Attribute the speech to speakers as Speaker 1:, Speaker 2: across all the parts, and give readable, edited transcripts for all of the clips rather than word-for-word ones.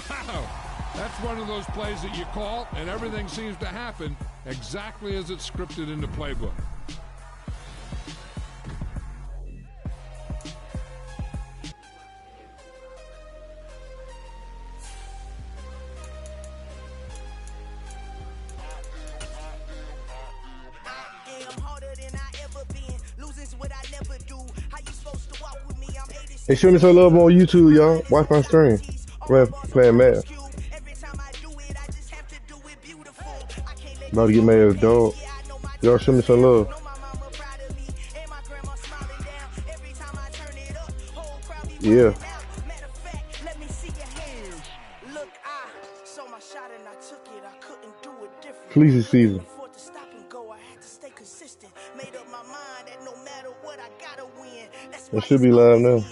Speaker 1: Wow, that's one of those plays that you call, and everything seems to happen exactly as it's scripted in the playbook.
Speaker 2: Hey, show me some love on YouTube, y'all. Watch my stream. Playing Madden. About to get mad as a dog. Y'all show me some love. Yeah. Fleecy season. It should be live now.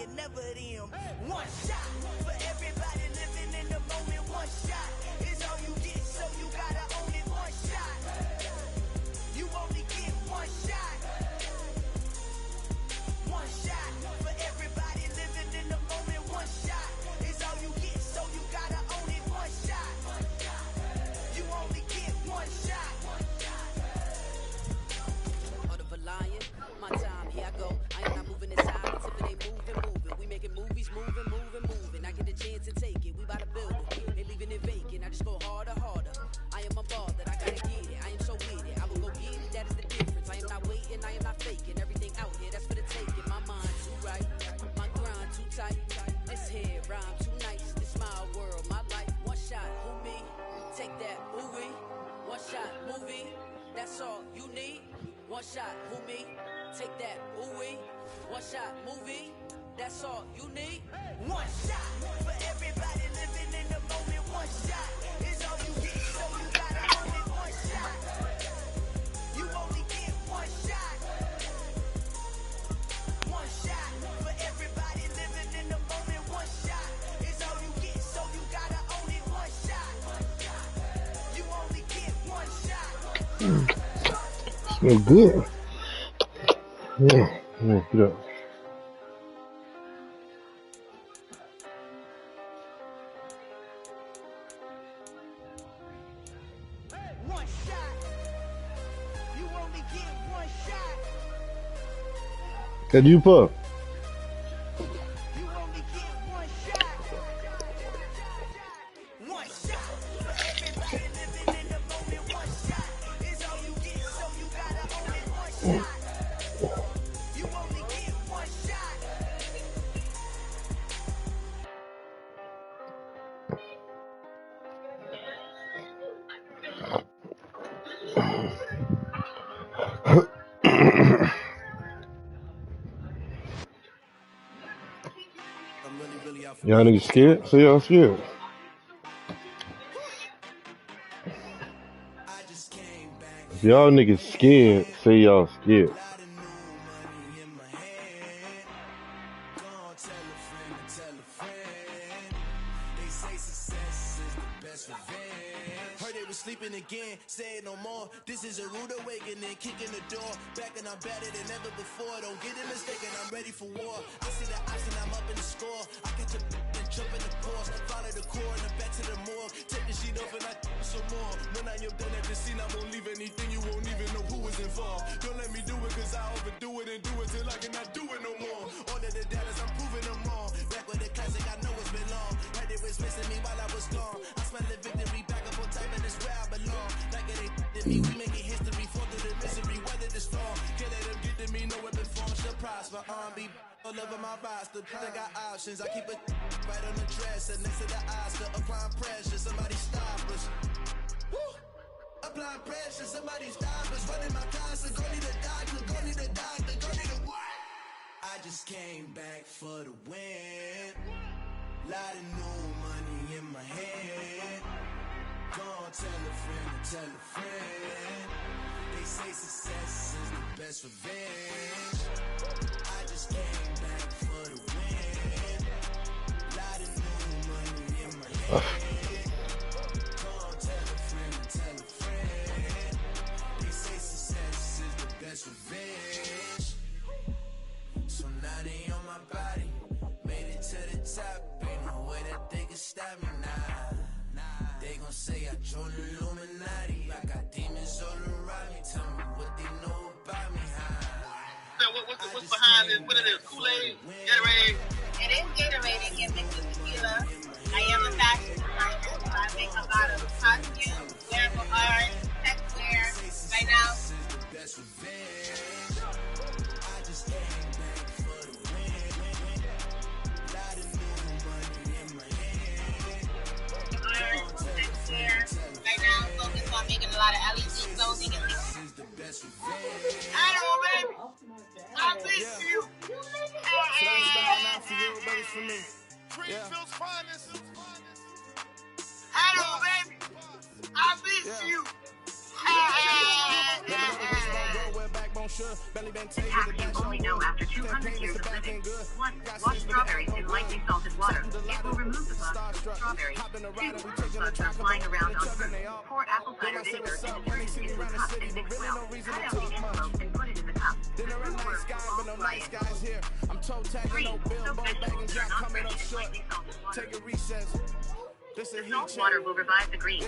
Speaker 2: Smell good. Yeah, get up. Can you puff? Y'all niggas scared? Say y'all scared. If y'all niggas scared, say y'all scared.
Speaker 3: Sleeping again, say it no more. This is a rude awakening, kicking the door. Back and I'm better than ever before. Don't get it mistaken, I'm ready for war. I see the option, I'm up in the score. I catch a and jump in the course. Follow the core and the back to the morgue. Take the sheet off and I some more. When I am done at the scene, I won't leave anything. You won't even know who is involved. Don't let me do it, cause I overdo it and do it till I cannot do it no more. All of the data, I'm proving them wrong. Back with the classic, I know it's been long. Heard it was missing me while I was gone. I smell the victory back up on top and it's where I belong. Like it ain't to me, we making history. Fall through the misery, weather the storm. Can't let them get to me, no weapon form shall prosper. Be all over my roster. I got options, I keep it right on the dresser. Next to the Oscar, applying pressure. Somebody stop us. Woo! Applying pressure, somebody stop us. Running my concert, go need a doctor, go need a doctor, go need a what? I just came back for the win. Lot of new money in my hand. Go on, tell a friend and tell a friend. They say success is the best revenge. I just came back for the win. Lot of new money in my hand. Go on, tell a friend and tell a friend. They say success is the best revenge. So now they on my body. Made it to the top. Ain't no way that they can stop me now. They gon' say I joined the Illuminati. I got demons all around me. Tell me what they know about me.
Speaker 4: So what's behind this? What it is? Kool-Aid? Gatorade?
Speaker 5: It is Gatorade and get mixed with tequila. I am a fashion designer, so I make a lot of costumes, wearable art, tech wear. Right now, focused on making a lot of LED clothing and things.
Speaker 4: I don't know, baby. I miss you. Greenfield's finest. I don't know, baby. I miss you.
Speaker 6: Half you only know after 200 years of living. 1. Wash strawberries in lightly salted water. It will remove the bugs from strawberries. 2. Bugs are flying around on fruit. Pour apple cider vinegar and detergent into a cup and mix well. Cut out the envelope and put it in the cup. The fruit worms will all fly in. 3. Soak vegetables that are not fresh in lightly salted water. The salt water will revive the greens.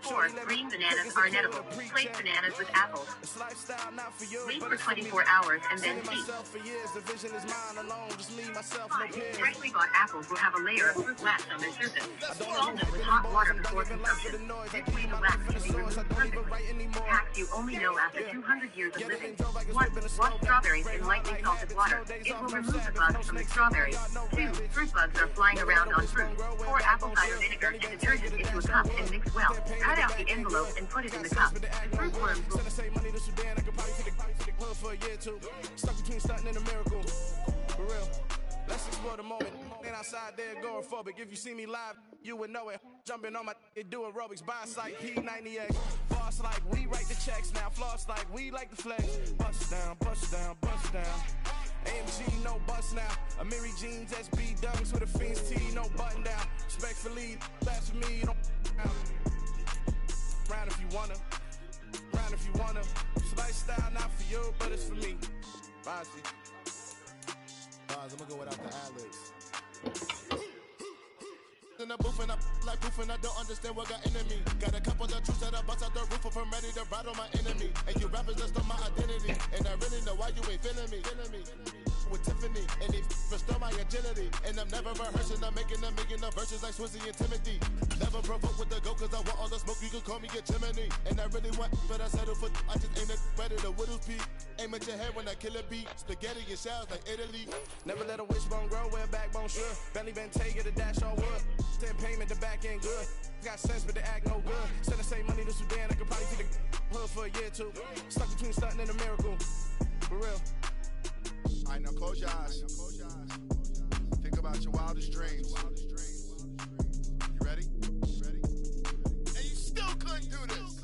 Speaker 6: 4. Green bananas are inedible. Place bananas with apples. Wait for 24 hours and then eat. 5. Freshly bought apples will have a layer of fruit wax on their surface. Scald them with hot water before consumption. This way the wax can be removed perfectly. Facts you only know after 200 years of living. 1. Wash strawberries in lightly salted water. It will remove the bugs from the strawberries. 2. Fruit bugs are flying around on fruit. Pour apple cider vinegar and detergent into a cup and mix well. Cut out the envelope and put it in the cup. The fruit worms will...
Speaker 7: Stuck between stunting and a miracle. For real. Let's explore the moment. Ain't outside there agoraphobic. If you see me live, you would know it. Jumping on my do aerobics. Buy like P90X. Boss like we write the checks now. Floss like we like the flex. Bust down, bust down, bust down. AMG, no bust now. Amiri jeans, SB dunks with a Fiends tee, no button down. Respectfully, that's for me, don't round if you wanna. Round if you wanna. It's lifestyle, not for you, but it's for me. Bossy. I'm gonna go without the ad-libs. In the booth and I like proof and I don't understand what got into me. Got a couple of truths that I bust out the roof if I'm ready to ride on my enemy. And you rappers just stole my identity. And I really know why you ain't feeling me. With Tiffany, and they restore my agility. And I'm never rehearsing, I'm making a million of verses like Swizzy and Timothy. Never provoke with the go, cause I want all the smoke, you can call me a chimney. And I really want, but I settle for, I just aim it better the Whittles Peak. Aim at your head when I kill a beat. Spaghetti and shells like Italy. Never let a wishbone grow where a backbone should. Bentley Bentayga, the dash all wood. Send payment, the back end good. Got sense, but they act no good. Instead of save money to Sudan, I could probably see the hood for a year or two. Stuck between stunting and a miracle. For real. Alright, now close your eyes. Think about your wildest dreams. You ready? And you still couldn't do this.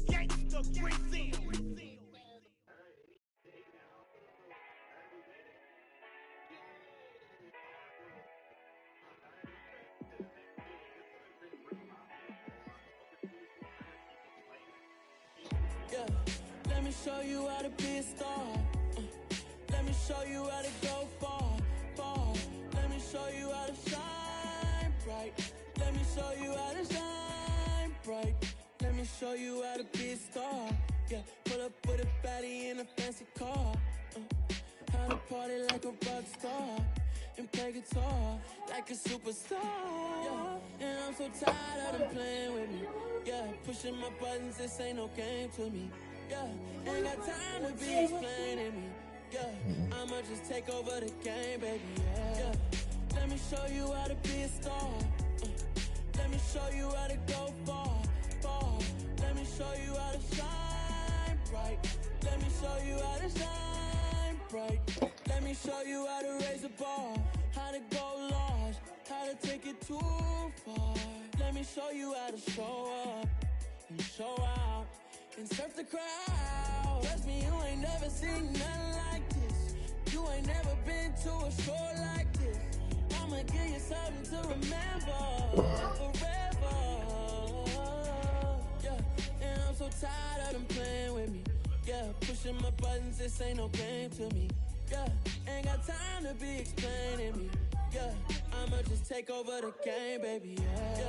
Speaker 7: Gangsta Brazil.
Speaker 8: Yeah, let me show you how to be a star. Let me show you how to go far, far. Let me show you how to shine bright. Let me show you how to shine bright. Let me show you how to be a star. Yeah, pull up with a baddie in a fancy car. How to party like a rock star and play guitar like a superstar. Yeah, and I'm so tired of them playing with me. Yeah, pushing my buttons, this ain't no game to me. Yeah, ain't got time to be explaining me. Yeah, I'ma just take over the game, baby. Yeah, let me show you how to be a star. Let me show you how to go far, far. Let me show you how to shine bright. Let me show you how to shine bright. Let me show you how to raise the bar, how to go large, how to take it too far. Let me show you how to show up and show out and surf the crowd. Trust me, you ain't never seen nothing like this. You ain't never been to a show like this. I'ma give you something to remember forever. Yeah, and I'm so tired of them playing with me. Yeah, pushing my buttons, this ain't no game to me. Yeah, ain't got time to be explaining me. Yeah, I'ma just take over the game, baby. Yeah,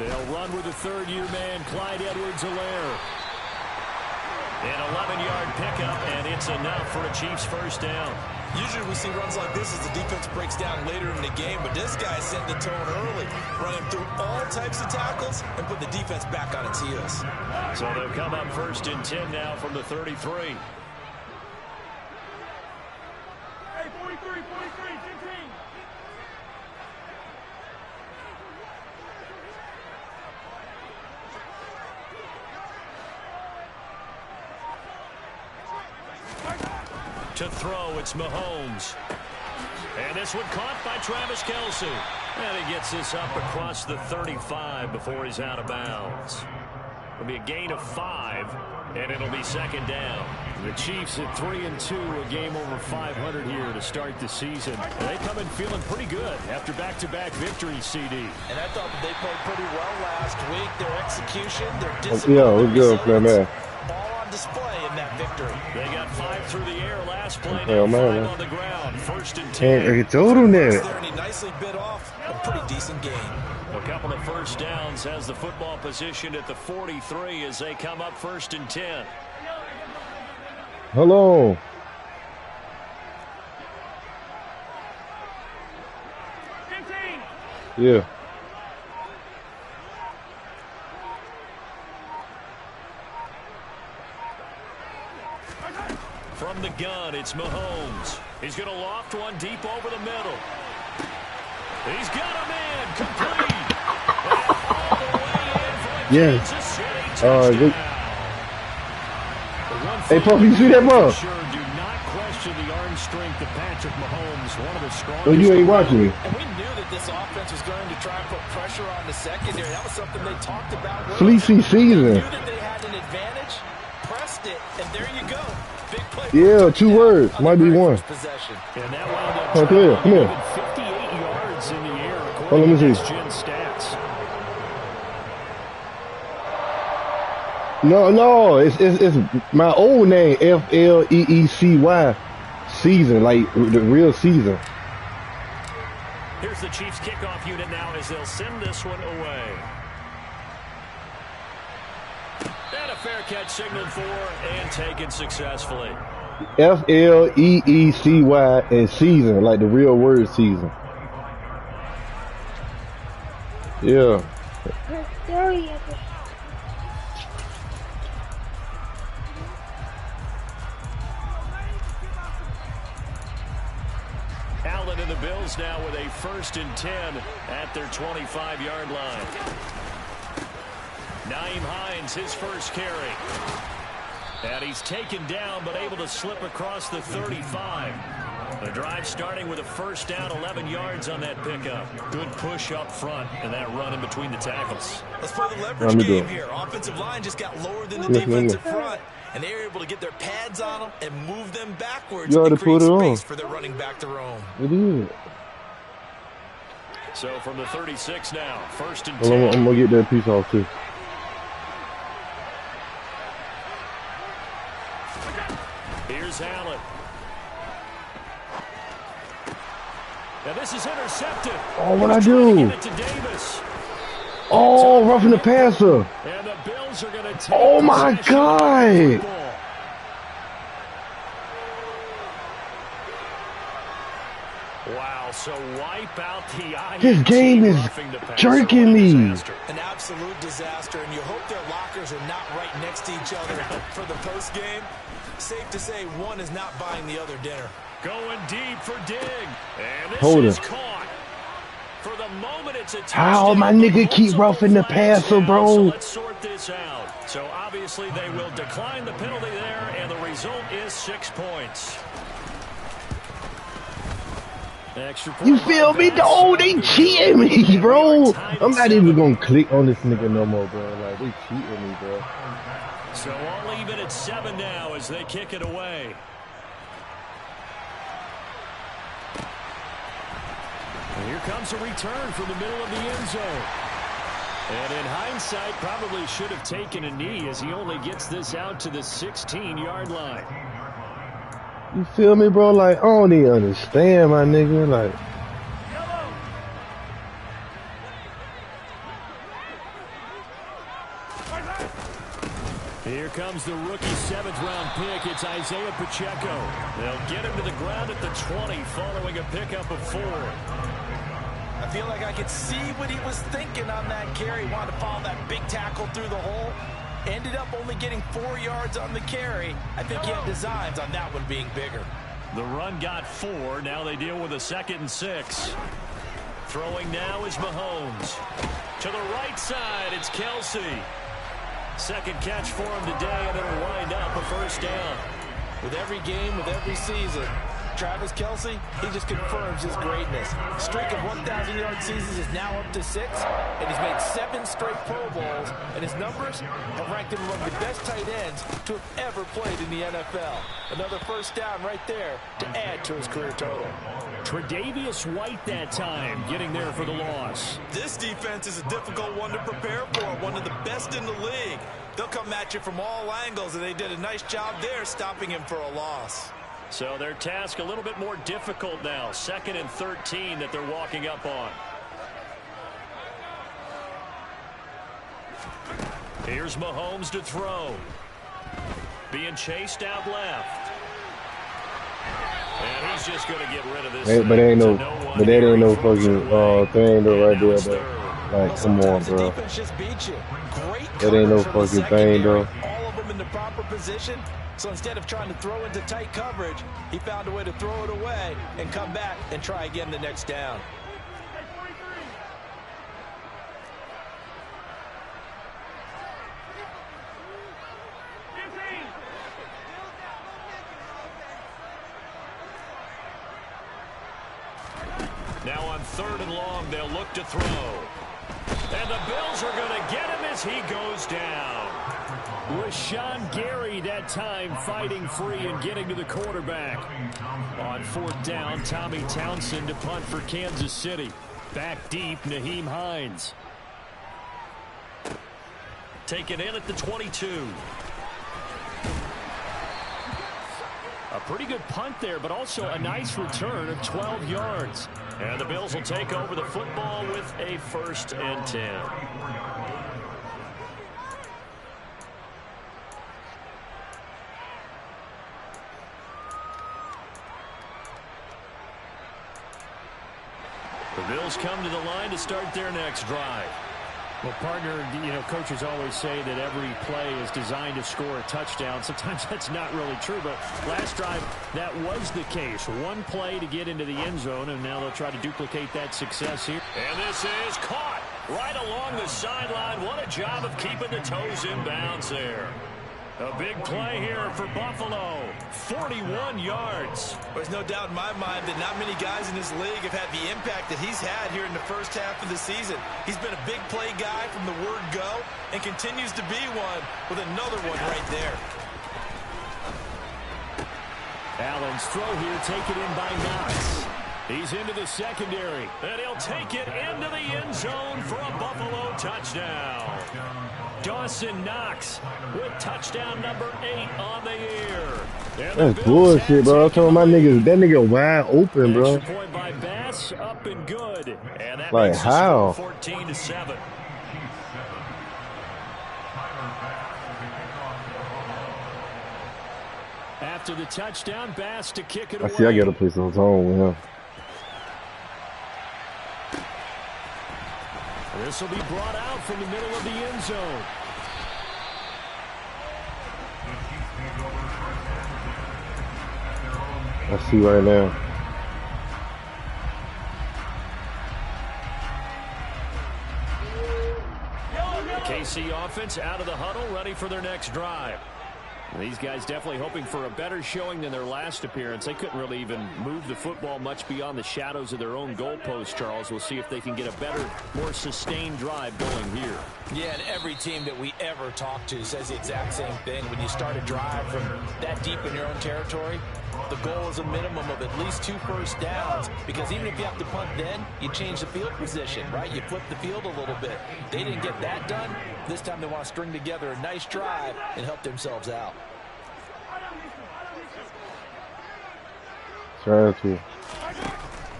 Speaker 9: They'll run with the third-year man, Clyde Edwards-Helaire. An 11-yard pickup, and it's enough for a Chiefs first down.
Speaker 10: Usually we see runs like this as the defense breaks down later in the game, but this guy set the tone early, running through all types of tackles and put the defense back on its heels.
Speaker 9: So they'll come up 1st and 10 now from the 33.
Speaker 8: Hey, 43, 15.
Speaker 9: To throw, it's Mahomes. And this one caught by Travis Kelce. And he gets this up across the 35 before he's out of bounds. It'll be a gain of 5, and it'll be 2nd down. The Chiefs at 3-2, a game over 500 here to start the season. And they come in feeling pretty good after back-to-back victories, CD.
Speaker 10: And I thought they played pretty well last week. Their execution, their discipline,
Speaker 2: yeah, we're good for man.
Speaker 10: all on display in that victory.
Speaker 9: They got 5 through the air last play.
Speaker 2: Oh,
Speaker 9: Now
Speaker 2: man.
Speaker 9: 5 on the ground. 1st and 10.
Speaker 2: I told him that.
Speaker 10: There, and he nicely bit off a pretty decent game.
Speaker 9: A couple of first downs has the football position at the 43 as they come up 1st and 10.
Speaker 2: Hello. Yeah.
Speaker 9: From the gun, it's Mahomes. He's going to loft one deep over the middle. He's got a man complete. All the way in for a
Speaker 2: Yes.
Speaker 9: Kansas City touchdown.
Speaker 2: Hey, Puff, you see that, bro?
Speaker 9: Sure, do not question the arm strength of Patrick Mahomes, one of the strongest.
Speaker 2: Oh, you ain't watching me.
Speaker 10: And we knew that this offense was going to try and put pressure on the secondary. That was something they talked about.
Speaker 2: Fleecy season.
Speaker 10: Knew that they had an advantage, pressed it, and there you go. Big play.
Speaker 2: Yeah, 2 words. Might be 1.
Speaker 10: Possession.
Speaker 9: And that wound up
Speaker 2: Oh, come here, come here.
Speaker 9: even 58 yards in the air,
Speaker 2: Oh, let me
Speaker 9: according to
Speaker 2: see.
Speaker 9: Gen stats.
Speaker 2: No, it's my old name, Fleecy season, like the real season.
Speaker 9: Here's the Chiefs kickoff unit now as they'll send this one away. And a fair catch signaled for and taken successfully.
Speaker 2: Fleecy and season, like the real word season. Yeah.
Speaker 9: Allen and the Bills now with a 1st and 10 at their 25-yard line. Nyheim Hines, his first carry. And he's taken down but able to slip across the 35. The drive starting with a first down, 11 yards on that pickup. Good push up front and that run in between the tackles.
Speaker 10: Let's play the leverage game here. Offensive line just got lower than the defensive front, and they were able to get their pads on them and move them backwards.
Speaker 2: You ought to
Speaker 10: and create
Speaker 2: put it on.
Speaker 10: space for their running back to roam.
Speaker 2: It is.
Speaker 9: So from the 36 now, 1st and 10.
Speaker 2: Well, I'm going to get that piece off too.
Speaker 9: Here's Allen. Now this is intercepted.
Speaker 2: Oh, what I do?
Speaker 9: Give it to Davis.
Speaker 2: Oh, roughing the passer.
Speaker 9: And the Bills are going to take
Speaker 2: Oh my
Speaker 9: possession
Speaker 2: God.
Speaker 9: of the football. Wow, so wipe out the INT.
Speaker 2: This game is
Speaker 9: roughing the passer.
Speaker 2: jerking me.
Speaker 9: Disaster.
Speaker 10: An absolute disaster, and you hope their lockers are not right next to each other for the post game. Safe to say one is not buying the other dinner.
Speaker 9: Going deep for Dig. And this
Speaker 2: Hold
Speaker 9: is
Speaker 2: it.
Speaker 9: caught. For the moment, it's a
Speaker 2: How
Speaker 9: touchdown.
Speaker 2: my nigga keep roughing the
Speaker 9: Flags
Speaker 2: passer,
Speaker 9: down,
Speaker 2: bro?
Speaker 9: So let's sort this out. So obviously they will decline the penalty there, and the result is 6 points. Extra point
Speaker 2: You feel me?
Speaker 9: by
Speaker 2: Oh, they
Speaker 9: Vassell.
Speaker 2: cheating me, bro.
Speaker 9: Tied at
Speaker 2: I'm not
Speaker 9: 7.
Speaker 2: even going to click on this nigga no more, bro. Like, they cheating me, bro.
Speaker 9: So all even at 7 now as they kick it away. And here comes a return from the middle of the end zone. And in hindsight, probably should have taken a knee as he only gets this out to the 16-yard line.
Speaker 2: You feel me, bro? Like, I don't even understand, my nigga. Like,
Speaker 9: Here comes the rookie 7th-round pick. It's Isaiah Pacheco. They'll get him to the ground at the 20 following a pickup of 4.
Speaker 10: I feel like I could see what he was thinking on that carry. Wanted to follow that big tackle through the hole. Ended up only getting 4 yards on the carry. I think he had designs on that one being bigger.
Speaker 9: The run got 4. Now they deal with a 2nd and 6. Throwing now is Mahomes. To the right side, it's Kelce. Second catch for him today, and it'll wind up a first down.
Speaker 10: With every game, with every season, Travis Kelce, he just confirms his greatness. Streak of 1,000-yard seasons is now up to 6, and he's made 7 straight Pro Bowls, and his numbers have ranked him among the best tight ends to have ever played in the NFL. Another first down right there to add to his career total.
Speaker 9: Tre'Davious White that time, getting there for the loss.
Speaker 10: This defense is a difficult one to prepare for, one of the best in the league. They'll come at you from all angles, and they did a nice job there stopping him for a loss.
Speaker 9: So their task a little bit more difficult now. 2nd and 13 that they're walking up on. Here's Mahomes to throw. Being chased out left. And he's just going to get rid of this.
Speaker 2: But that ain't no fucking thing though right there though. Like, come on, bro.
Speaker 10: Defense just beat you. Great
Speaker 2: that ain't no fucking thing though.
Speaker 10: All of them in the proper position. So instead of trying to throw into tight coverage, he found a way to throw it away and come back and try again the next down.
Speaker 9: Now on 3rd and long, they'll look to throw. And the Bills are going to get him as he goes down. Rashawn Gary that time fighting free and getting to the quarterback. On 4th down, Tommy Townsend to punt for Kansas City. Back deep, Nyheim Hines. Taken in at the 22. A pretty good punt there, but also a nice return of 12 yards. And the Bills will take over the football with a 1st and 10. The Bills come to the line to start their next drive. Well, partner, coaches always say that every play is designed to score a touchdown. Sometimes that's not really true, but last drive, that was the case. One play to get into the end zone, and now they'll try to duplicate that success here. And this is caught right along the sideline. What a job of keeping the toes in bounds there. A big play here for Buffalo. 41 yards.
Speaker 10: There's no doubt in my mind that not many guys in this league have had the impact that he's had here in the first half of the season. He's been a big play guy from the word go and continues to be one with another one right there.
Speaker 9: Allen's throw here taken in by Knox. He's into the secondary, and he'll take it into the end zone for a Buffalo touchdown. Dawson Knox with touchdown number 8 on the year.
Speaker 2: That's bullshit, bro. I'm telling my niggas, that nigga wide open, bro.
Speaker 9: Extra point by Bass, up and good. And that
Speaker 2: like,
Speaker 9: makes
Speaker 2: how?
Speaker 9: 14-7. After the touchdown, Bass to kick it away.
Speaker 2: I see I got to play some zone with him.
Speaker 9: This will be brought out from the middle of the end zone.
Speaker 2: I see right now.
Speaker 9: The KC offense out of the huddle, ready for their next drive. These guys definitely hoping for a better showing than their last appearance. They couldn't really even move the football much beyond the shadows of their own goalpost, Charles. We'll see if they can get a better, more sustained drive going here.
Speaker 10: Yeah, and every team that we ever talk to says the exact same thing. When you start a drive from that deep in your own territory, the goal is a minimum of at least 2 first downs, because even if you have to punt then, you change the field position, right? You flip the field a little bit. They didn't get that done. This time they want to string together a nice drive and help themselves out.
Speaker 2: Trying to.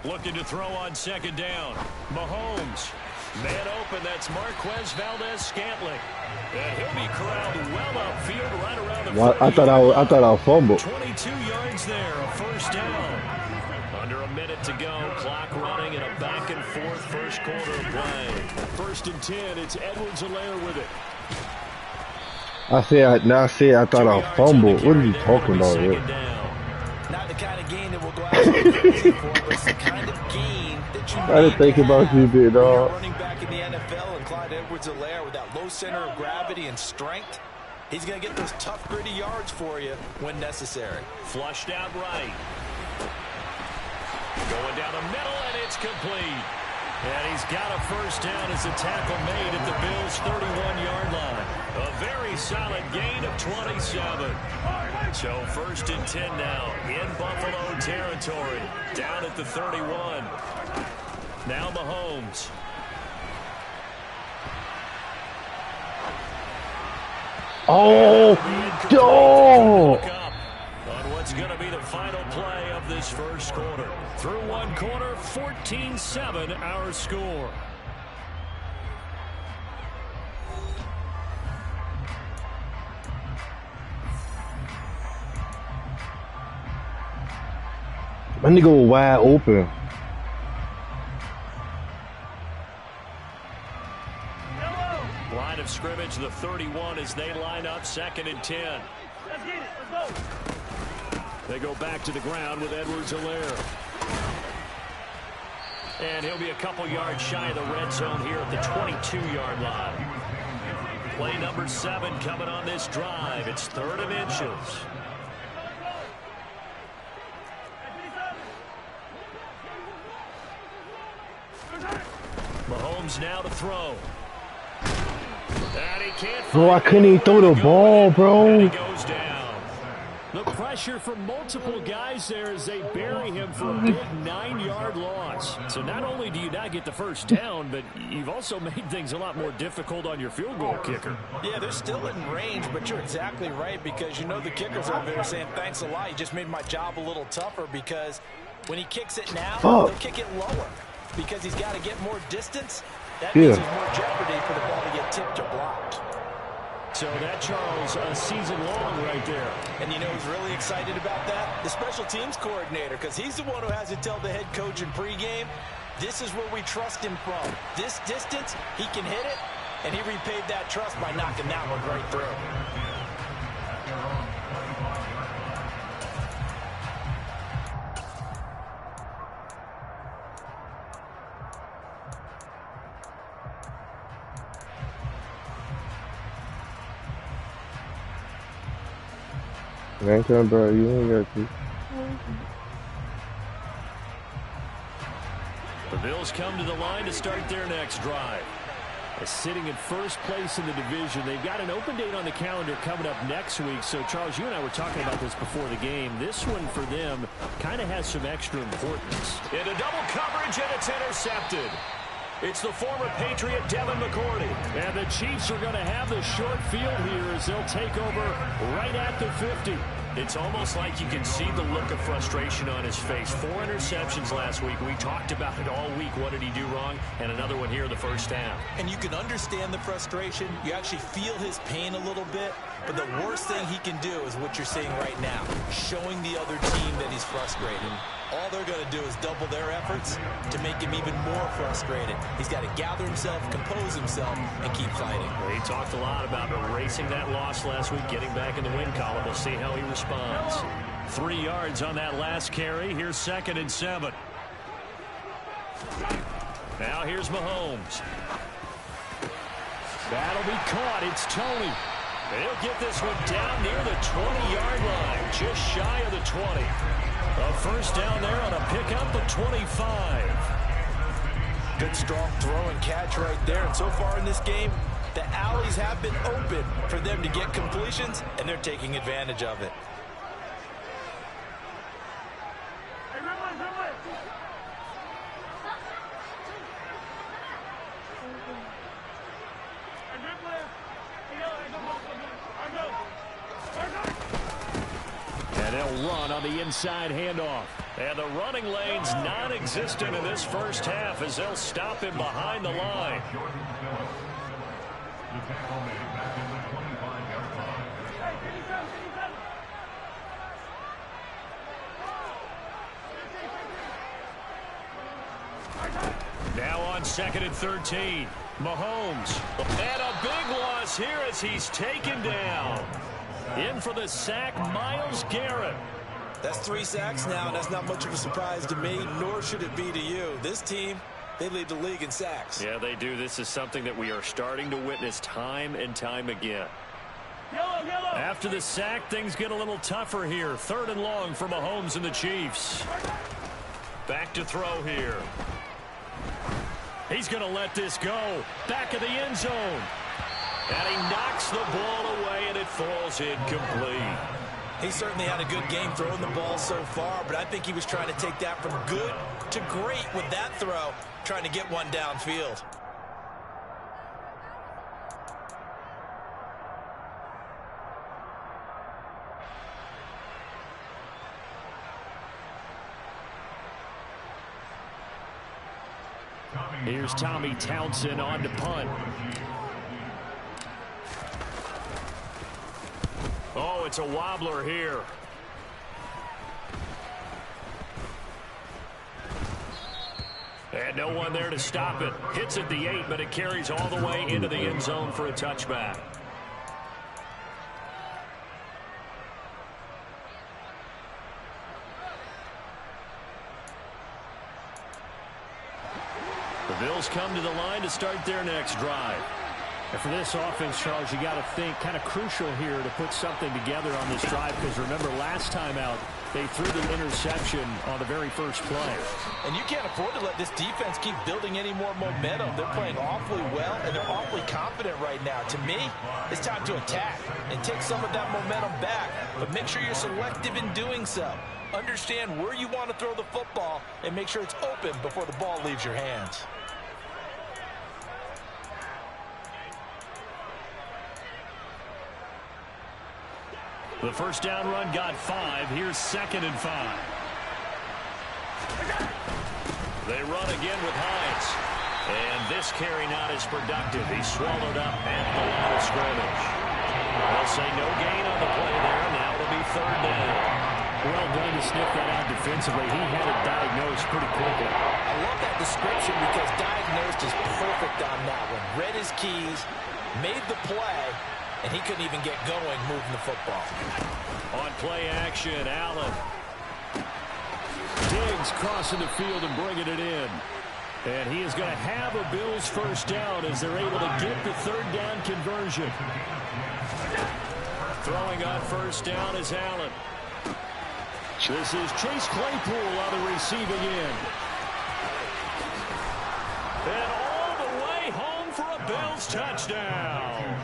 Speaker 9: Looking to throw on second down. Mahomes Man open, that's Marquez Valdez-Scantling. And he'll be corralled well upfield right around the
Speaker 2: I thought I fumbled.
Speaker 9: 22 yards there, a first down. Under a minute to go, clock running in a back and forth first quarter of play. 1st and 10, it's Edwards-Helaire with it.
Speaker 2: I thought I fumbled. What are you talking about, man?
Speaker 10: Not the kind of gain that will go out for, but it's the kind of gain that you
Speaker 2: I didn't think about you, big dog.
Speaker 10: Running back in the NFL and Clyde Edwards-Helaire with that low center of gravity and strength, he's going to get those tough, gritty yards for you when necessary.
Speaker 9: Flushed out right. Going down the middle, and it's complete. And he's got a first down as a tackle made at the Bills' 31-yard line. A very solid gain of 27. So 1st and 10 now in Buffalo territory. Down at the 31. Now Mahomes.
Speaker 2: Oh, dog!
Speaker 9: On what's going to be the final play of this first quarter. Through one quarter, 14-7 our score.
Speaker 2: My nigga was wide open.
Speaker 9: Line of scrimmage, the 31 as they line up 2nd and 10.
Speaker 11: Let's get it. Let's go.
Speaker 9: They go back to the ground with Edwards-Helaire. And he'll be a couple yards shy of the red zone here at the 22-yard line. Play number 7 coming on this drive. It's 3rd and inches. Mahomes now to throw. And he can't.
Speaker 2: Bro, I couldn't even throw the ball, bro.
Speaker 9: And he goes down. The pressure from multiple guys there as they bury him for a big 9-yard loss. So not only do you not get the first down, but you've also made things a lot more difficult on your field goal kicker.
Speaker 10: Yeah, they're still in range, but you're exactly right because you know the kickers over there saying, thanks a lot. You just made my job a little tougher because when he kicks it now, he'll kick it lower because he's got to get more distance. That means there's more jeopardy for the ball to get tipped or blocked.
Speaker 9: So that, Charles, a season long right there.
Speaker 10: And you know who's really excited about that? The special teams coordinator, because he's the one who has to tell the head coach in pregame, this is where we trust him from. This distance, he can hit it, and he repaid that trust by knocking that one right through.
Speaker 2: Thank you, bro. You ain't got to.
Speaker 9: The Bills come to the line to start their next drive. Sitting in first place in the division. They've got an open date on the calendar coming up next week. So, Charles, you and I were talking about this before the game. This one for them kind of has some extra importance. Into double coverage, and it's intercepted. It's the former Patriot Devin McCourty. And the Chiefs are going to have the short field here as they'll take over right at the 50. It's almost like you can see the look of frustration on his face. 4 interceptions last week. We talked about it all week. What did he do wrong? And another one here in the first half.
Speaker 10: And you can understand the frustration. You actually feel his pain a little bit. But the worst thing he can do is what you're seeing right now, showing the other team that he's frustrated. All they're going to do is double their efforts to make him even more frustrated. He's got to gather himself, compose himself, and keep fighting.
Speaker 9: He talked a lot about erasing that loss last week, getting back in the win column. We'll see how he responds. 3 yards on that last carry. Here's 2nd and 7. Now here's Mahomes. That'll be caught. It's Tony. He'll get this one down near the 20-yard line, just shy of the 20. A first down there on a pickup of 25.
Speaker 10: Good strong throw and catch right there. And so far in this game, the alleys have been open for them to get completions, and they're taking advantage of it.
Speaker 9: And they'll run on the inside handoff. And the running lane's non-existent in this first half as they'll stop him behind the line. Now on 2nd and 13. Mahomes. And a big loss here as he's taken down. In for the sack, Myles Garrett.
Speaker 10: That's 3 sacks now, and that's not much of a surprise to me, nor should it be to you. This team, they lead the league in sacks.
Speaker 9: Yeah, they do. This is something that we are starting to witness time and time again. After the sack, things get a little tougher here. 3rd and long for Mahomes and the Chiefs. Back to throw here. He's going to let this go. Back of the end zone. And he knocks the ball away, and it falls incomplete.
Speaker 10: He certainly had a good game throwing the ball so far, but I think he was trying to take that from good to great with that throw, trying to get one downfield.
Speaker 9: Here's Tommy Townsend on to punt. Oh, it's a wobbler here. And no one there to stop it. Hits at the 8, but it carries all the way into the end zone for a touchback. The Bills come to the line to start their next drive.
Speaker 12: And for this offense, Charles, you got to think kind of crucial here to put something together on this drive, because remember last time out they threw the interception on the very first play.
Speaker 10: And you can't afford to let this defense keep building any more momentum. They're playing awfully well, and they're awfully confident right now. To me, it's time to attack and take some of that momentum back, but make sure you're selective in doing so. Understand where you want to throw the football and make sure it's open before the ball leaves your hands.
Speaker 9: The first down run got 5. Here's 2nd and 5. They run again with Hines. And this carry not as productive. He's swallowed up at the line of scrimmage. They'll say no gain on the play there. Now it'll be 3rd down.
Speaker 12: Well done to sniff that out defensively. He had it diagnosed pretty quickly.
Speaker 10: I love that description because diagnosed is perfect on that one. Read his keys, made the play, and he couldn't even get going moving the football.
Speaker 9: On play action, Allen.
Speaker 12: Diggs crossing the field and bringing it in.
Speaker 9: And he is going to have a Bills first down as they're able to get the 3rd down conversion. Throwing on first down is Allen. This is Chase Claypool on the receiving end. And all the way home for a Bills touchdown.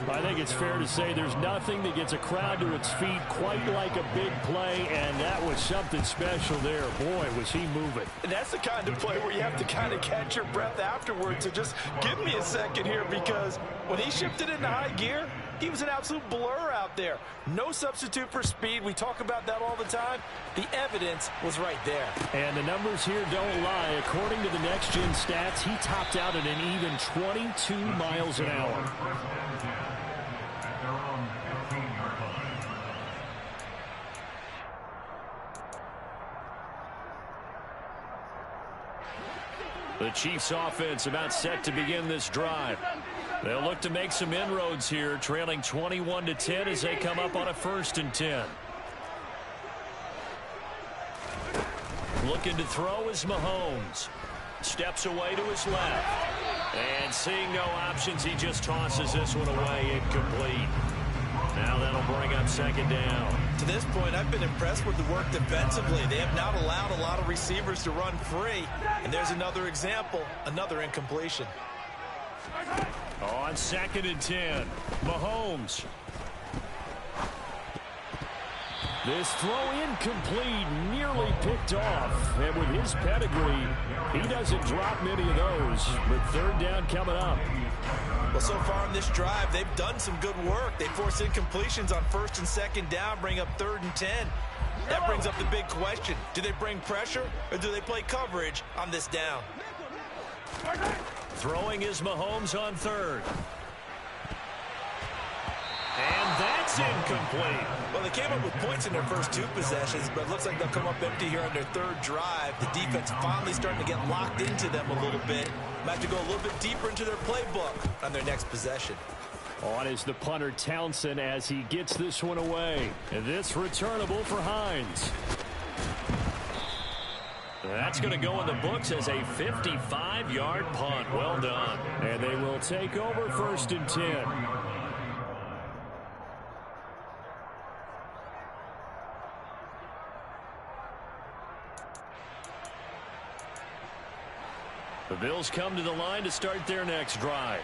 Speaker 12: I think it's fair to say there's nothing that gets a crowd to its feet quite like a big play, and that was something special there. Boy, was he moving.
Speaker 10: And that's the kind of play where you have to kind of catch your breath afterwards. So just give me a second here, because when he shifted into high gear, he was an absolute blur out there. No substitute for speed. We talk about that all the time. The evidence was right there.
Speaker 12: And the numbers here don't lie. According to the Next Gen stats, he topped out at an even 22 miles an hour.
Speaker 9: The Chiefs offense about set to begin this drive. They'll look to make some inroads here, trailing 21-10 as they come up on a 1st and 10. Looking to throw is Mahomes. Steps away to his left. And seeing no options, he just tosses this one away, incomplete. Now that'll bring up 2nd down.
Speaker 10: To this point, I've been impressed with the work defensively. They have not allowed a lot of receivers to run free. And there's another example, another incompletion.
Speaker 9: On 2nd and 10, Mahomes.
Speaker 12: This throw incomplete, nearly picked off. And with his pedigree, he doesn't drop many of those. But third down coming up.
Speaker 10: Well, so far in this drive, they've done some good work. They force incompletions on first and second down, bring up 3rd and 10. That brings up the big question. Do they bring pressure or do they play coverage on this down?
Speaker 9: Throwing is Mahomes on 3rd. And that's incomplete.
Speaker 10: Well, they came up with points in their first 2 possessions, but it looks like they'll come up empty here on their 3rd drive. The defense finally starting to get locked into them a little bit. Might have to go a little bit deeper into their playbook on their next possession.
Speaker 12: On is the punter Townsend as he gets this one away. And this returnable for Hines.
Speaker 9: That's going to go in the books as a 55-yard punt. Well done.
Speaker 12: And they will take over 1st and 10.
Speaker 9: The Bills come to the line to start their next drive.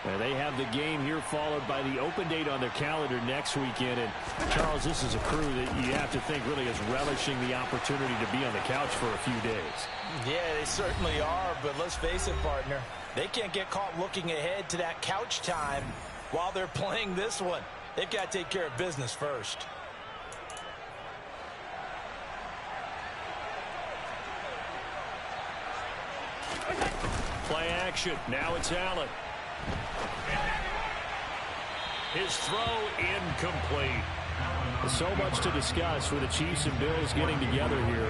Speaker 12: And they have the game here followed by the open date on their calendar next weekend. And, Charles, this is a crew that you have to think really is relishing the opportunity to be on the couch for a few days.
Speaker 10: Yeah, they certainly are, but let's face it, partner. They can't get caught looking ahead to that couch time while they're playing this one. They've got to take care of business first.
Speaker 9: Play action. Now it's Allen. His throw incomplete.
Speaker 12: So much to discuss with the Chiefs and Bills getting together here.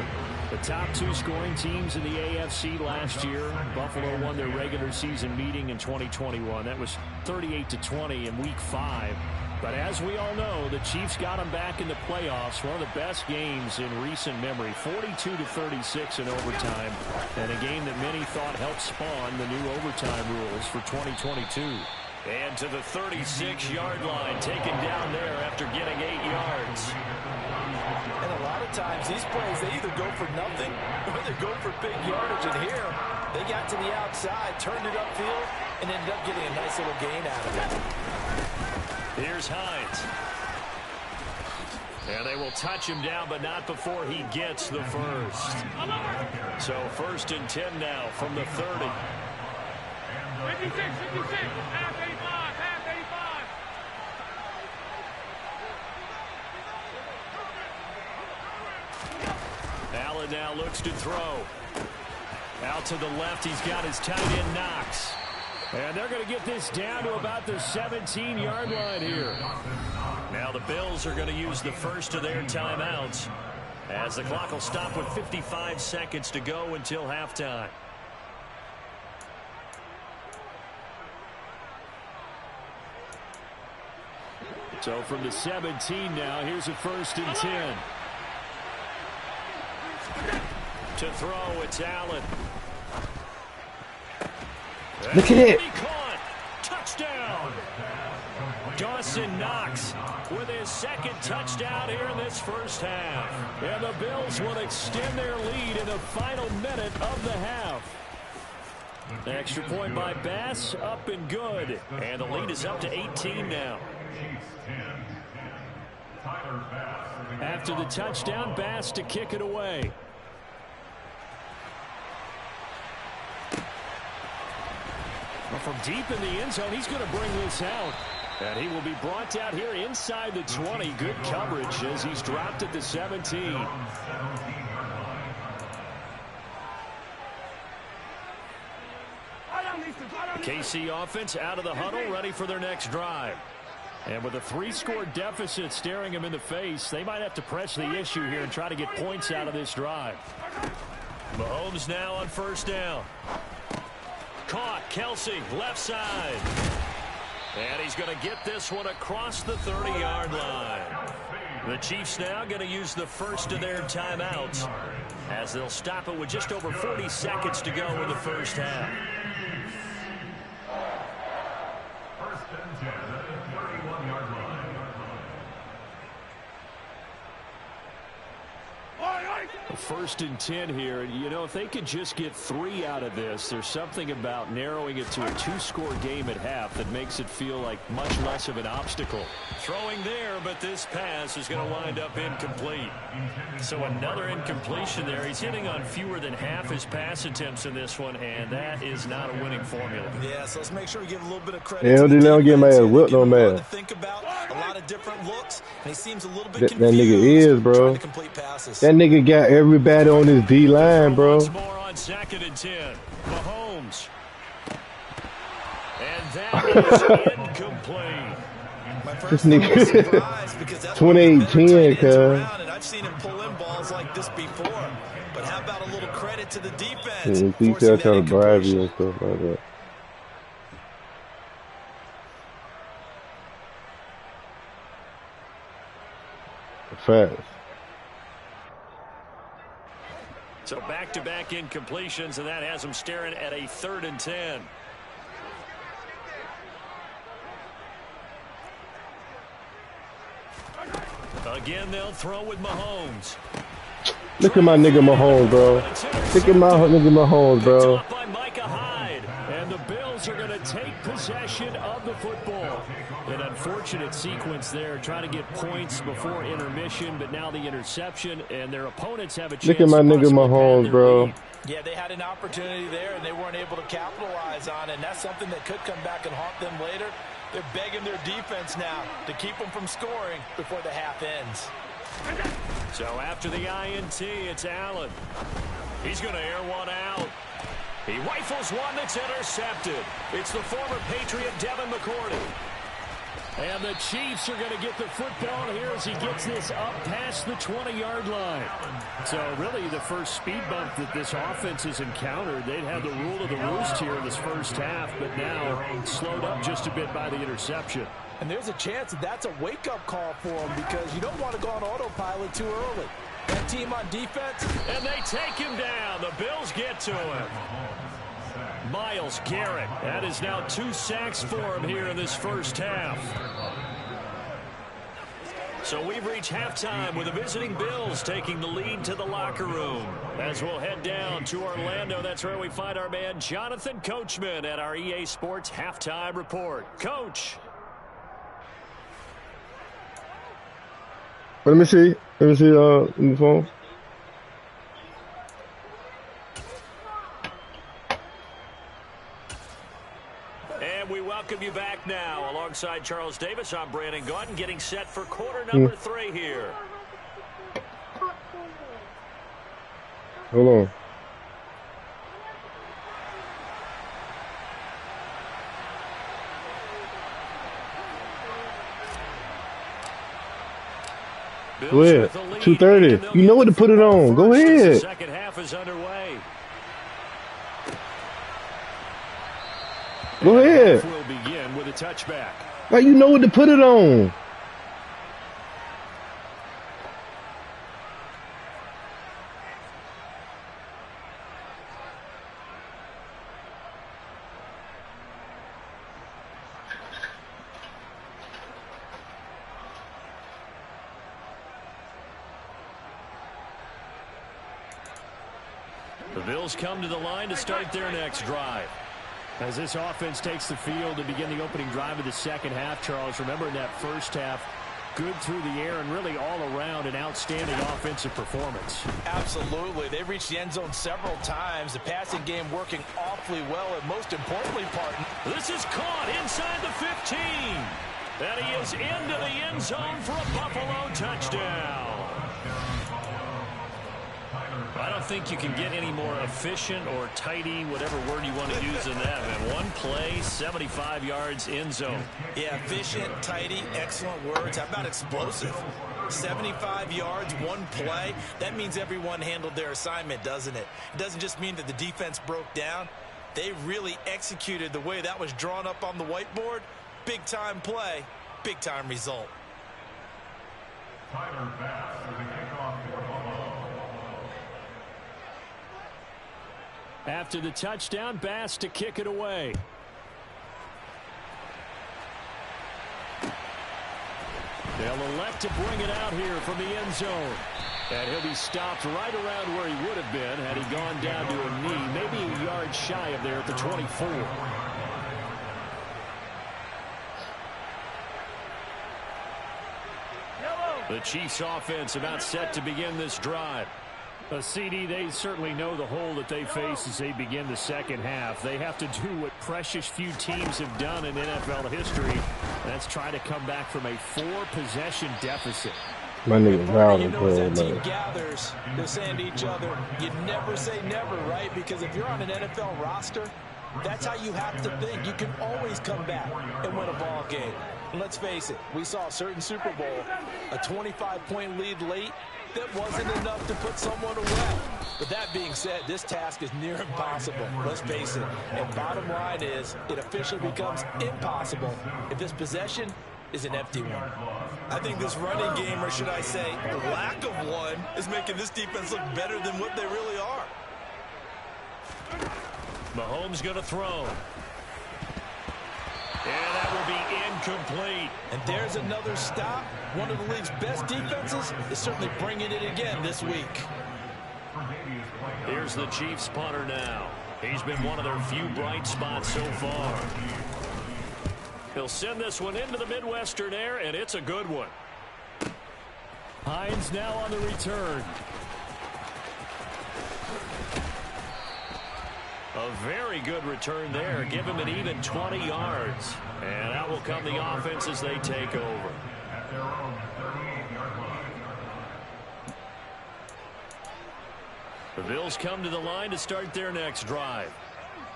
Speaker 12: The top 2 scoring teams in the AFC last year. Buffalo won their regular season meeting in 2021. That was 38-20 in Week 5. But as we all know, the Chiefs got them back in the playoffs. One of the best games in recent memory. 42-36 in overtime. And a game that many thought helped spawn the new overtime rules for 2022.
Speaker 9: And to the 36-yard line, taken down there after getting 8 yards.
Speaker 10: And a lot of times, these plays, they either go for nothing or they go for big yardage. And here, they got to the outside, turned it upfield, and ended up getting a nice little gain out of it.
Speaker 9: Here's Hines. And they will touch him down, but not before he gets the first. So 1st and 10 now from the 30.
Speaker 11: 56, half 85, half 85.
Speaker 9: Allen now looks to throw. Out to the left, he's got his tight end Knox.
Speaker 12: And they're going to get this down to about the 17-yard line here.
Speaker 9: Now the Bills are going to use the first of their timeouts as the clock will stop with 55 seconds to go until halftime.
Speaker 12: So from the 17 now, here's a 1st and 10.
Speaker 9: To throw, it's Allen.
Speaker 2: Look at it.
Speaker 9: Touchdown. Dawson Knox with his 2nd touchdown here in this first half.
Speaker 12: And the Bills will extend their lead in the final minute of the half. Extra point by Bass, up and good.
Speaker 9: And the lead is up to 18 now.
Speaker 12: After the touchdown, Bass to kick it away. Well, from deep in the end zone, he's going to bring this out. And he will be brought out here inside the 20. Good coverage as he's dropped at the 17.
Speaker 9: KC offense out of the huddle, ready for their next drive.
Speaker 12: And with a 3-score deficit staring him in the face, they might have to press the issue here and try to get points out of this drive.
Speaker 9: Mahomes now on 1st down. Caught, Kelsey, left side. And he's going to get this one across the 30-yard line. The Chiefs now going to use the first of their timeouts as they'll stop it with just over 40 seconds to go in the first half.
Speaker 12: 1st and 10 here. You know, if they could just get 3 out of this, there's something about narrowing it to a 2-score game at half that makes it feel like much less of an obstacle.
Speaker 9: Throwing there, but this pass is going to wind up incomplete. So another incompletion there. He's hitting on fewer than half his pass attempts in this one, and that is not a winning formula.
Speaker 10: Yeah, so let's make sure we give a little bit of credit.
Speaker 2: Yeah, they don't get mad. Whip no man.
Speaker 10: Think about a lot of different looks, and he seems a little bit
Speaker 2: That
Speaker 10: confused.
Speaker 2: nigga is, bro.
Speaker 10: To complete passes.
Speaker 2: That nigga got everybody on his D line, bro.
Speaker 9: Once more on 2nd and 10. Mahomes. And that is incomplete.
Speaker 2: This nigga 28-10, cuz.
Speaker 10: And I've seen him pull in balls like this before. But how about a little credit to the defense?
Speaker 2: He still trying to bribe you and stuff like that. Fast.
Speaker 9: So back-to-back incompletions, and that has him staring at a 3rd and 10. Again, they'll throw with Mahomes.
Speaker 2: Look at my nigga Mahomes, bro. Look at my nigga Mahomes, bro.
Speaker 12: By Micah Hyde, and the Bills are going to take possession of the football. An unfortunate sequence there, trying to get points before intermission, but now the interception, and their opponents have a chance.
Speaker 2: Look at my nigga Mahomes, bro.
Speaker 10: Yeah, they had an opportunity there, and they weren't able to capitalize on it, and that's something that could come back and haunt them later. They're begging their defense now to keep them from scoring before the half ends.
Speaker 9: So after the INT, it's Allen. He's going to air one out. He rifles one that's intercepted. It's the former Patriot Devin McCourty.
Speaker 12: And the Chiefs are going to get the football here as he gets this up past the 20-yard line. So really the first speed bump that this offense has encountered. They'd had the rule of the roost here in this first half, but now slowed up just a bit by the interception.
Speaker 10: And there's a chance that that's a wake-up call for them because you don't want to go on autopilot too early. That team on defense.
Speaker 9: And they take him down. The Bills get to him. Myles Garrett. That is now 2 sacks for him here in this first half. So we've reached halftime with the visiting Bills taking the lead to the locker room. As we'll head down to Orlando, that's where we find our man Jonathan Coachman at our EA Sports Halftime Report. Coach.
Speaker 2: Let me see in the phone.
Speaker 9: And we welcome you back now. Alongside Charles Davis, I'm Brandon Gaudin, getting set for quarter number 3 here.
Speaker 2: Hold on. Go ahead. 2:30. You know what to put it on. Go ahead.
Speaker 9: The second half is underway.
Speaker 2: Go ahead.
Speaker 9: We'll begin with a touchback.
Speaker 2: Like, you know what to put it on.
Speaker 9: The Bills come to the line to start their next drive.
Speaker 12: As this offense takes the field to begin the opening drive of the second half, Charles, remember in that first half, good through the air and really all around an outstanding offensive performance.
Speaker 10: Absolutely. They reached the end zone several times. The passing game working awfully well, and most importantly, Parton.
Speaker 9: This is caught inside the 15. And he is into the end zone for a Buffalo touchdown. I don't think you can get any more efficient or tidy, whatever word you want to use in that, man. One play, 75 yards, end zone.
Speaker 10: Yeah, efficient, tidy, excellent words. How about explosive? 75 yards, one play. That means everyone handled their assignment, doesn't it? It doesn't just mean that the defense broke down. They really executed the way that was drawn up on the whiteboard. Big-time play, big-time result.
Speaker 11: Tyler Bass for the kickoff for Buffalo.
Speaker 12: After the touchdown, Bass to kick it They'll elect to bring it out here from the end zone. And he'll be stopped right around where he would have been had he gone down to a knee, maybe a yard shy of there at the 24. The Chiefs offense about set to begin this drive. CD, they certainly know the hole that they face as they begin the second half. They have to do what precious few teams have done in NFL history. That's try to come back from a 4-possession deficit.
Speaker 2: My nigga Brown
Speaker 10: as that team gathers, they're saying to each other, you never say never, right? Because if you're on an NFL roster, that's how you have to think. You can always come back and win a ball game. And let's face it, we saw a certain Super Bowl, a 25-point lead late, that wasn't enough to put someone away. But that being said, this task is near impossible. Let's face it. And bottom line is, it officially becomes impossible if this possession is an empty one.
Speaker 13: I think this running game, or should I say, lack of one, is making this defense look better than what they really are.
Speaker 9: Mahomes going to throw. And that will be incomplete.
Speaker 10: And there's another stop. One of the league's best defenses is certainly bringing it again this week.
Speaker 9: Here's the Chiefs punter now. He's been one of their few bright spots so far. He'll send this one into the Midwestern air, and it's a good one.
Speaker 12: Hines now on the return.
Speaker 9: A very good return there. Give him an even 20 yards. And out will come the offense as they take over. The Bills come to the line to start their next drive.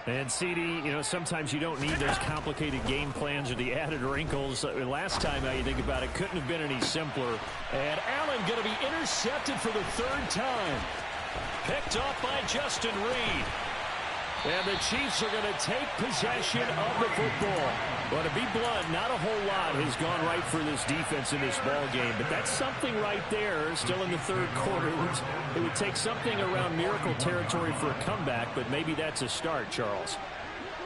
Speaker 12: And CD, you know, sometimes you don't need those complicated game plans or the added wrinkles. Last time, now you think about it, couldn't have been any simpler. And Allen going to be intercepted for the 3rd time.
Speaker 9: Picked off by Justin Reed.
Speaker 12: And the Chiefs are going to take possession of the football. But to be blunt, not a whole lot has gone right for this defense in this ball game. But that's something right there, still in the 3rd quarter. It would take something around miracle territory for a comeback, but maybe that's a start, Charles.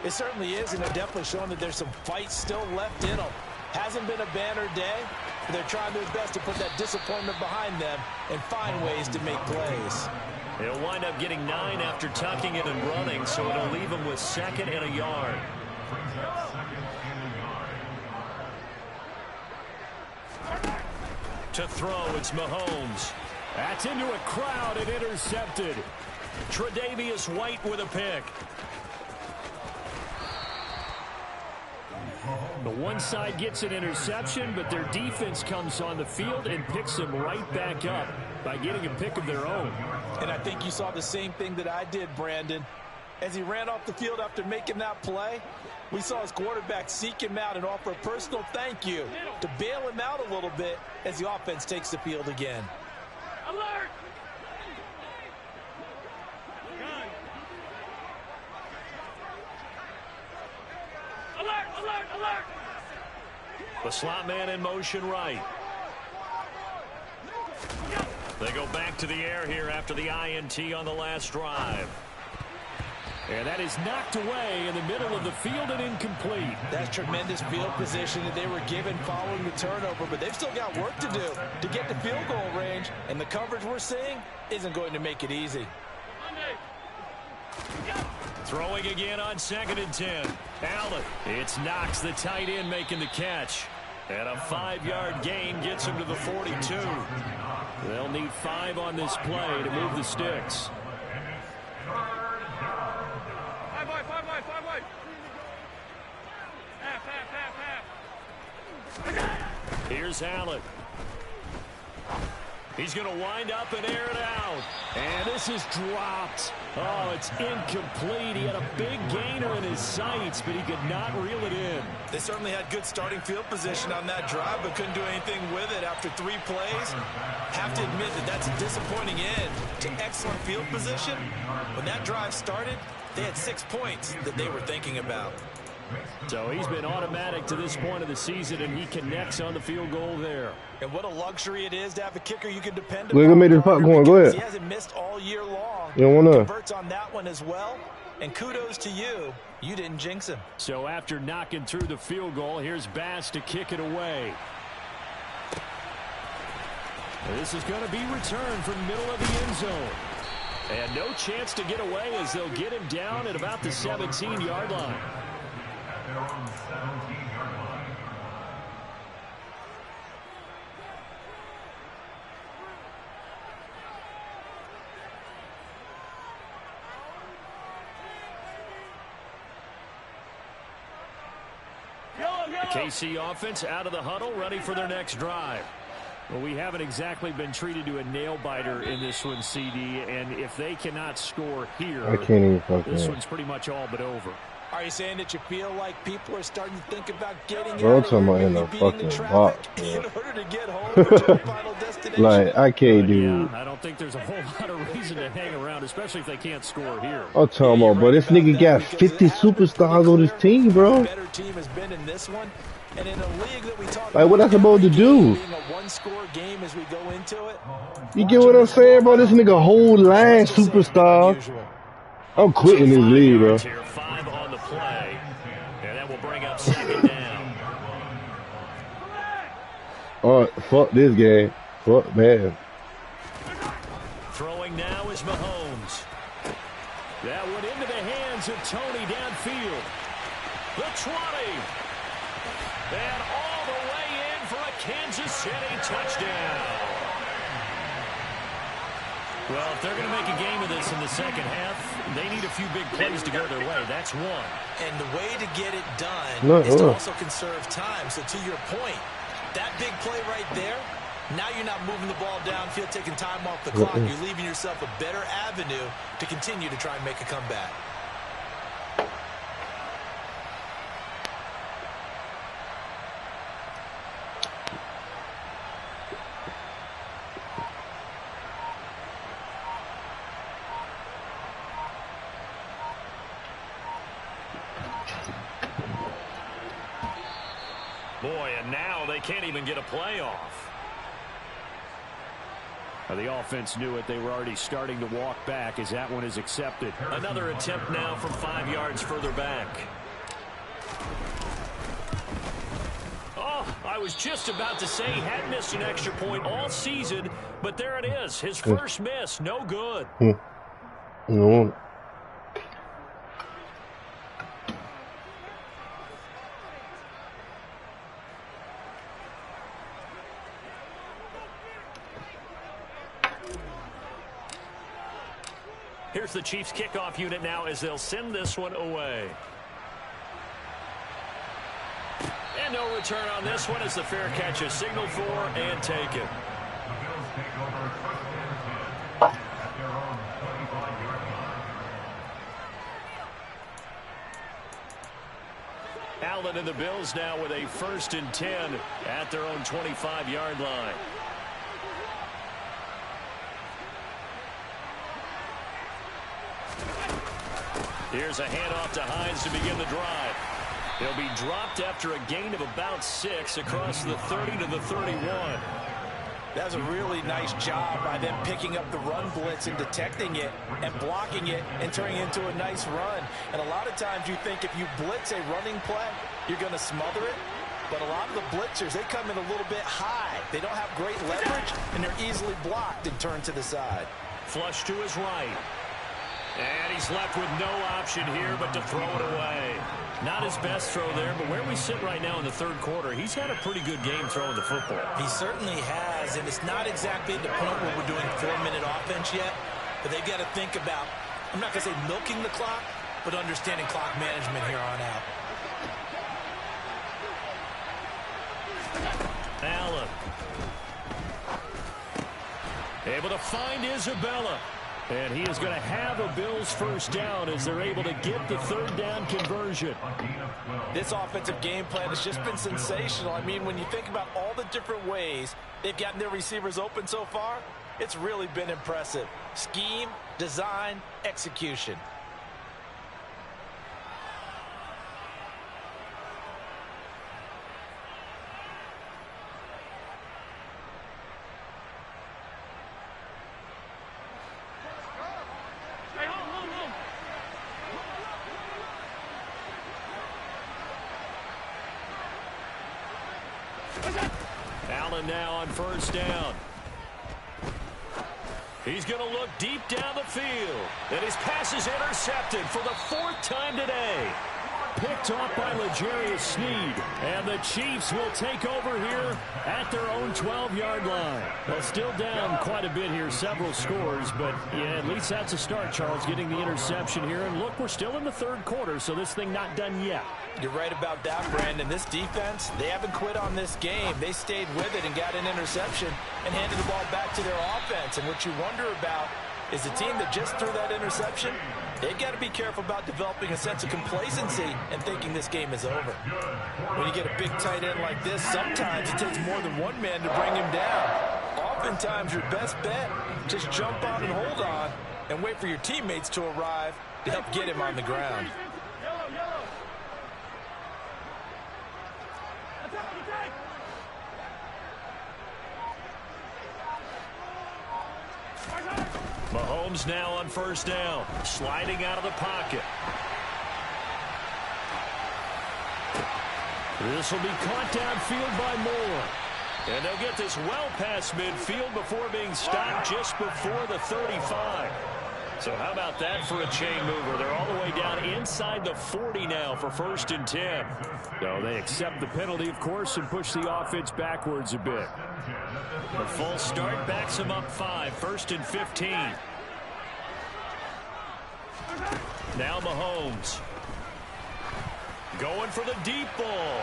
Speaker 10: It certainly is, and they're definitely showing that there's some fight still left in them. Hasn't been a banner day, but they're trying their best to put that disappointment behind them and find ways to make plays.
Speaker 9: They'll wind up getting 9 after tucking it and running, so it'll leave them with 2nd and a yard. To throw, it's Mahomes.
Speaker 12: That's into a crowd and intercepted.
Speaker 9: Tre'Davious White with a pick.
Speaker 12: The one side gets an interception, but their defense comes on the field and picks them right back up by getting a pick of their own.
Speaker 10: And I think you saw the same thing that I did, Brandon. As he ran off the field after making that play, we saw his quarterback seek him out and offer a personal thank you to bail him out a little bit as the offense takes the field again.
Speaker 4: Alert! Alert, alert, alert!
Speaker 9: The slot man in motion right. They go back to the air here after the INT on the last drive.
Speaker 12: And that is knocked away in the middle of the field and incomplete.
Speaker 10: That's tremendous field position that they were given following the turnover, but they've still got work to do to get to field goal range, and the coverage we're seeing isn't going to make it easy.
Speaker 9: Throwing again on 2nd and 10. Allen. It's Knox, the tight end, making the catch. And a 5-yard gain gets him to the 42. They'll need 5 on this play to move the sticks. Here's Allen. He's going to wind up and air it out.
Speaker 12: And this is dropped. Oh, it's incomplete. He had a big gainer in his sights, but he could not reel it in.
Speaker 13: They certainly had good starting field position on that drive, but couldn't do anything with it after 3 plays. Have to admit that that's a disappointing end to excellent field position. When that drive started, they had 6 points that they were thinking about.
Speaker 12: So he's been automatic to this point of the season, and he connects on the field goal there.
Speaker 10: And what a luxury it is to have a kicker you can depend
Speaker 2: Look at me, this popcorn. Go ahead.
Speaker 10: He hasn't missed all year long.
Speaker 2: You don't wanna.
Speaker 10: Converts on that one as well. And kudos to you. You didn't jinx him.
Speaker 12: So after knocking through the field goal, here's Bass to kick it away. And this is going to be returned from middle of the end zone. And no chance to get away as they'll get him down at about the 17-yard line.
Speaker 11: At their own 17-yard line.
Speaker 12: The KC offense out of the huddle, ready for their next drive. Well, we haven't exactly been treated to a nail-biter in this one, CD, and if they cannot score here,
Speaker 2: I can't even fucking.
Speaker 12: This one's pretty much all but over.
Speaker 13: Are you saying that you feel like people are starting to think about getting
Speaker 2: Bro, I'm
Speaker 13: out
Speaker 2: talking
Speaker 13: of
Speaker 2: about
Speaker 13: here,
Speaker 2: in the
Speaker 13: maybe beating
Speaker 2: fucking
Speaker 13: the
Speaker 2: box,
Speaker 13: traffic in
Speaker 2: bro.
Speaker 13: order to get home to your final destination?
Speaker 2: Like, I can't do.
Speaker 12: Yeah, I don't think there's a whole lot of reason to hang around, especially if they can't score here.
Speaker 2: I'm talking about, bro. This nigga got 50 superstars on his team, bro.
Speaker 13: Better team has been in this one. And in a league that we talk
Speaker 2: Like, what I supposed to do?
Speaker 13: being a one-score game as we go into it.
Speaker 2: You get what I'm saying, bro? This nigga whole line superstar. I'm quitting this league, bro.
Speaker 12: Here, 5 on the play, and that will bring up second down.
Speaker 2: Oh, fuck this game. Fuck, man.
Speaker 12: Throwing now is Mahomes. That went into the hands of Tony downfield. The 20. And all the way in for a Kansas City touchdown. Well, if they're going to make a game of this in the second half, they need a few big plays to go their way. That's one.
Speaker 13: And the way to get it done is to also conserve time. So to your point, that big play right there, now you're not moving the ball downfield, taking time off the clock. You're leaving yourself a better avenue to continue to try and make a comeback.
Speaker 12: Boy, and now they can't even get a play off. The offense knew it. They were already starting to walk back as that one is accepted.
Speaker 9: Another attempt now from 5 yards further back.
Speaker 12: Oh, I was just about to say he had missed an extra point all season, but there it is. His first miss, no good.
Speaker 2: No.
Speaker 12: Here's the Chiefs kickoff unit now as they'll send this one away. And no return on this one as the fair catch is signaled for and taken.
Speaker 11: The Bills take over first and 10 at their own 25-yard line.
Speaker 12: Allen and the Bills now with a 1st and 10 at their own 25-yard line. Here's a handoff to Hines to begin the drive. He'll be dropped after a gain of about 6 across the 30 to the 31.
Speaker 13: That was a really nice job by them picking up the run blitz and detecting it and blocking it and turning it into a nice run. And a lot of times you think if you blitz a running play, you're going to smother it. But a lot of the blitzers, they come in a little bit high. They don't have great leverage, and they're easily blocked and turned to the side.
Speaker 12: Flush to his right. And he's left with no option here but to throw it away. Not his best throw there, but where we sit right now in the third quarter, he's had a pretty good game throwing the football.
Speaker 13: He certainly has, and it's not exactly the point where we're doing 4-minute offense yet, but they've got to think about, I'm not going to say milking the clock, but understanding clock management here on out.
Speaker 12: Allen. Able to find Isabella. And he is going to have a Bills first down as they're able to get the third down conversion.
Speaker 13: This offensive game plan has just been sensational. I mean, when you think about all the different ways they've gotten their receivers open so far, it's really been impressive. Scheme, design, execution.
Speaker 12: Allen now on first down.
Speaker 9: He's going to look deep down the field. And his pass is intercepted for the 4th time today.
Speaker 12: Picked off by L'Jarius Sneed. And the Chiefs will take over here at their own 12-yard line. Well, still down quite a bit here, several scores. But, yeah, at least that's a start, Charles, getting the interception here. And, look, we're still in the 3rd quarter, so this thing not done yet.
Speaker 10: You're right about that, Brandon. This defense, they haven't quit on this game. They stayed with it and got an interception and handed the ball back to their offense. And what you wonder about is the team that just threw that interception, they've got to be careful about developing a sense of complacency and thinking this game is over. When you get a big tight end like this, sometimes it takes more than one man to bring him down. Oftentimes, your best bet, just jump on and hold on and wait for your teammates to arrive to help get him on the ground.
Speaker 9: Mahomes now on 1st down, sliding out of the pocket. This will be caught downfield by Moore. And they'll get this well past midfield before being stopped just before the 35. So how about that for a chain mover? They're all the way down inside the 40 now for 1st and 10.
Speaker 12: So they accept the penalty, of course, and push the offense backwards a bit.
Speaker 9: The full start backs him up 5, 1st and 15. Now Mahomes. Going for the deep ball.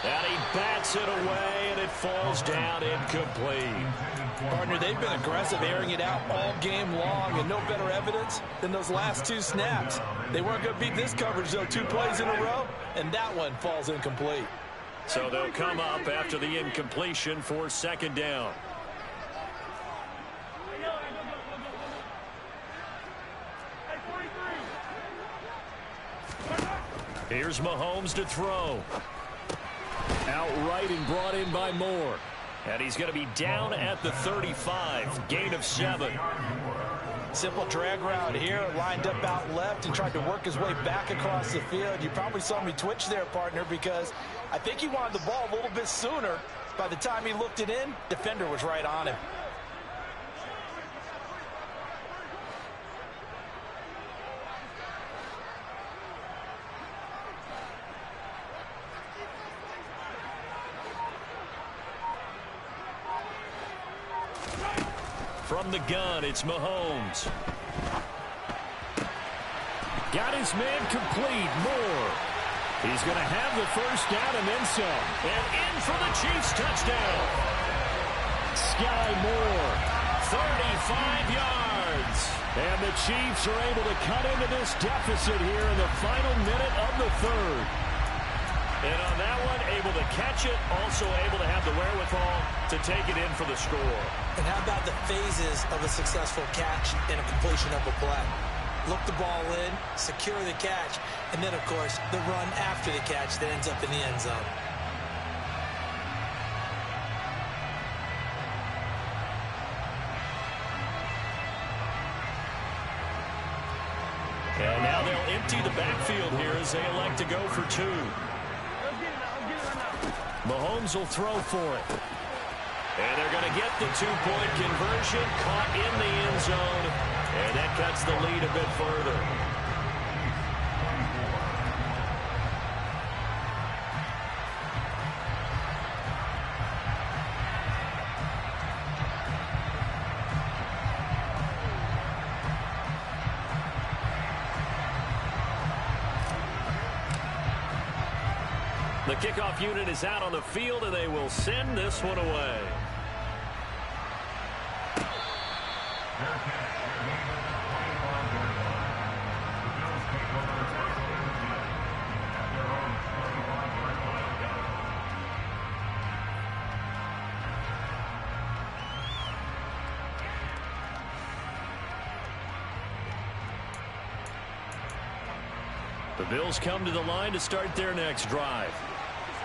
Speaker 9: And he bats it away, and it falls down incomplete.
Speaker 10: Partner, they've been aggressive, airing it out all game long, and no better evidence than those last 2 snaps. They weren't going to beat this coverage, though, 2 plays in a row, and that one falls incomplete.
Speaker 9: So they'll come up after the incompletion for 2nd down. Here's Mahomes to throw.
Speaker 12: Outright and brought in by Moore.
Speaker 9: And he's going to be down at the 35. Gain of 7.
Speaker 10: Simple drag route here, lined up out left and tried to work his way back across the field. You probably saw me twitch there, partner, because I think he wanted the ball a little bit sooner. By the time he looked it in, defender was right on him.
Speaker 9: From the gun, it's Mahomes.
Speaker 12: Got his man complete. Moore. He's going to have the 1st down and then some.
Speaker 9: And in for the Chiefs touchdown.
Speaker 12: Sky Moore.
Speaker 9: 35 yards.
Speaker 12: And the Chiefs are able to cut into this deficit here in the final minute of the 3rd.
Speaker 9: And on that one, able to catch it, also able to have the wherewithal to take it in for the score.
Speaker 10: And how about the phases of a successful catch and a completion of a play? Look the ball in, secure the catch, and then, of course, the run after the catch that ends up in the end zone.
Speaker 9: And now they'll empty the backfield here as they elect to go for 2. Mahomes will throw for it. And they're going to get the 2-point conversion, caught in the end zone, and that cuts the lead a bit further. The kickoff unit is out on the field, and they will send this one away. The Bills come to the line to start their next drive.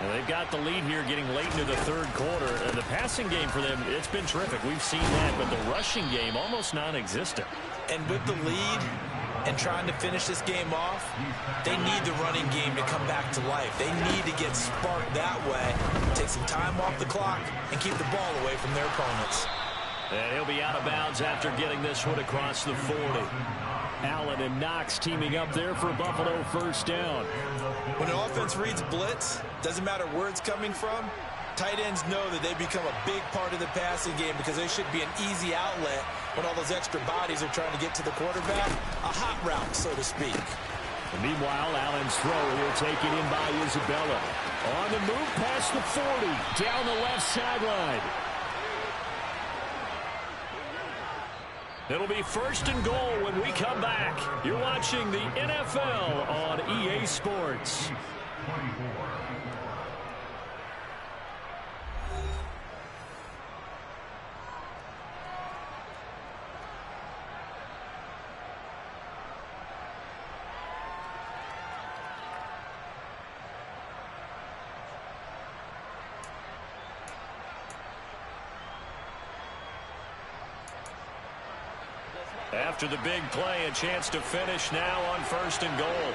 Speaker 9: And they've got the lead here getting late into the 3rd quarter. And the passing game for them, it's been terrific. We've seen that, but the rushing game almost non-existent.
Speaker 10: And with the lead and trying to finish this game off, they need the running game to come back to life. They need to get sparked that way, take some time off the clock, and keep the ball away from their opponents.
Speaker 12: And he'll be out of bounds after getting this one across the 40. Allen and Knox teaming up there for a Buffalo first down.
Speaker 13: When an offense reads blitz, doesn't matter where it's coming from, tight ends know that they become a big part of the passing game because they should be an easy outlet when all those extra bodies are trying to get to the quarterback. A hot route, so to speak.
Speaker 12: And meanwhile, Allen's throw here taken in by Isabella. On the move past the 40, down the left sideline. It'll be first and goal when we come back. You're watching the NFL on EA Sports. After the big play, a chance to finish now on first and goal.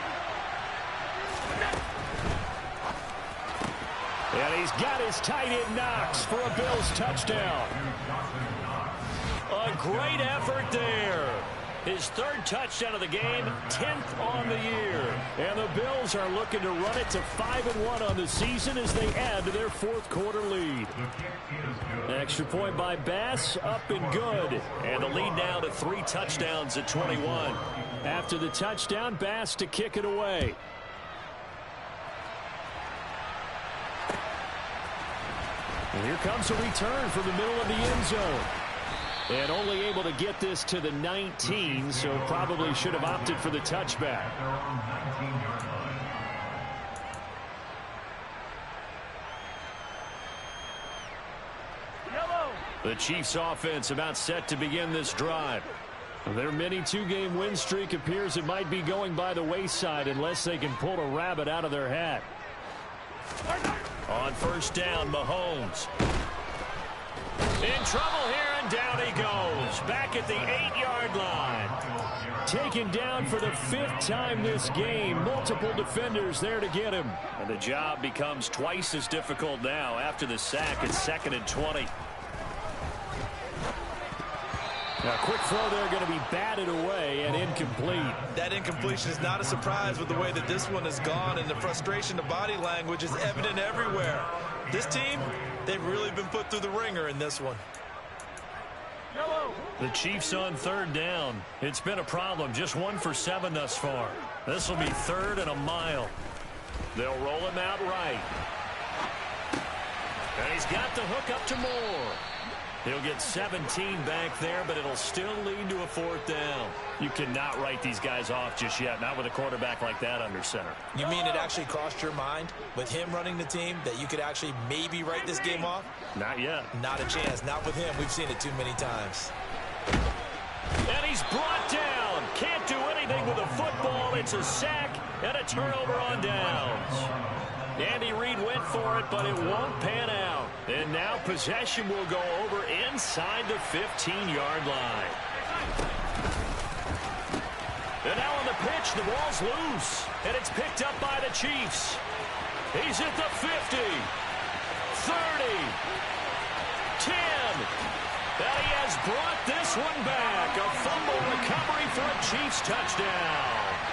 Speaker 12: And he's got his tight end Knox for a Bills touchdown. A great effort there. His third touchdown of the game, 10th on the year. And the Bills are looking to run it to 5-1 on the season as they add to their fourth quarter lead. Extra point by Bass, up and good. And the lead now to 3 touchdowns at 21. After the touchdown, Bass to kick it away. And here comes a return from the middle of the end zone. And only able to get this to the 19, so probably should have opted for the touchback. The Chiefs offense about set to begin this drive. Their mini 2-game win streak appears it might be going by the wayside unless they can pull a rabbit out of their hat. On first down, Mahomes. In trouble here, and down he goes. Back at the 8-yard line. Taken down for the 5th time this game. Multiple defenders there to get him. And the job becomes twice as difficult now after the sack. It's 2nd and 20. Now, a quick throw there going to be batted away and incomplete.
Speaker 13: That incompletion is not a surprise with the way that this one has gone, and the frustration of body language is evident everywhere. This team, they've really been put through the ringer in this one.
Speaker 12: The Chiefs on third down. It's been a problem. Just 1 for 7 thus far. This will be 3rd and a mile. They'll roll him out right. And he's got the hook up to Moore. He'll get 17 back there, but it'll still lead to a 4th down. You cannot write these guys off just yet, not with a quarterback like that under center.
Speaker 13: You mean it actually crossed your mind with him running the team that you could actually maybe write this game off?
Speaker 12: Not yet.
Speaker 13: Not a chance. Not with him. We've seen it too many times.
Speaker 12: And he's brought down. Can't do anything with a football. It's a sack and a turnover on downs. Andy Reid went for it, but it won't pan out. And now possession will go over inside the 15-yard line. And now on the pitch, the ball's loose. And it's picked up by the Chiefs. He's at the 50, 30, 10. And he has brought this one back. A fumble recovery for a Chiefs touchdown.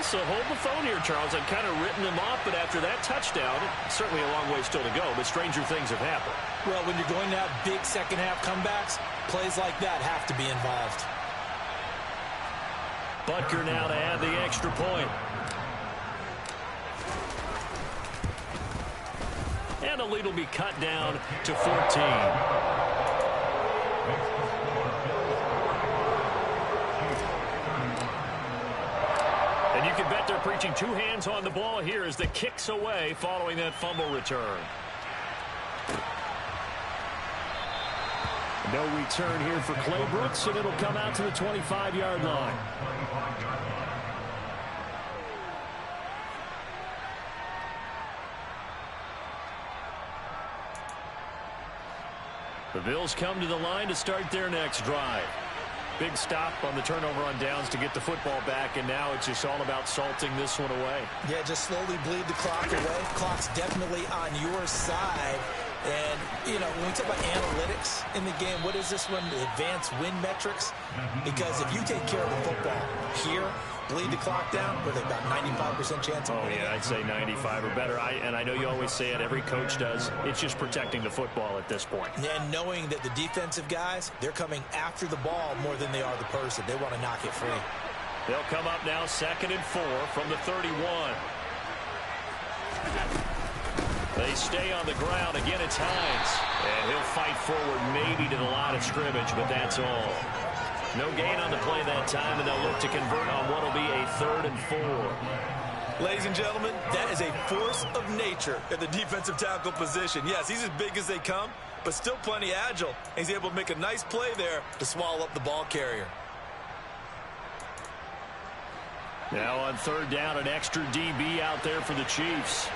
Speaker 14: So hold the phone here, Charles. I've kind of written them off, but after that touchdown, certainly a long way still to go, but stranger things have happened.
Speaker 13: Well, when you're going to have big second-half comebacks, plays like that have to be involved.
Speaker 12: Butker now to add the extra point. And the lead will be cut down to 14. And you can bet they're preaching 2 hands on the ball here as the kick's away following that fumble return. No return here for Clay Brooks, and it'll come out to the 25-yard line. The Bills come to the line to start their next drive. Big stop on the turnover on downs to get the football back, and now it's just all about salting this one away.
Speaker 13: Yeah, just slowly bleed the clock away. Clock's definitely on your side. And, you know, when we talk about analytics in the game, what is this one? The advanced win metrics? Because if you take care of the football here, bleed the clock down, with about 95% chance of winning.
Speaker 12: Oh, yeah, I'd say 95 or better. And I know you always say it, every coach does. It's just protecting the football at this point.
Speaker 13: And knowing that the defensive guys, they're coming after the ball more than they are the person. They want to knock it free.
Speaker 12: They'll come up now 2nd and 4 from the 31. They stay on the ground. Again, it's Hines. And he'll fight forward maybe to the line of scrimmage, but that's all. No gain on the play that time, and they'll look to convert on what will be a 3rd and 4.
Speaker 13: Ladies and gentlemen, that is a force of nature at the defensive tackle position. Yes, he's as big as they come, but still plenty agile. He's able to make a nice play there to swallow up the ball carrier.
Speaker 12: Now on 3rd down, an extra DB out there for the Chiefs.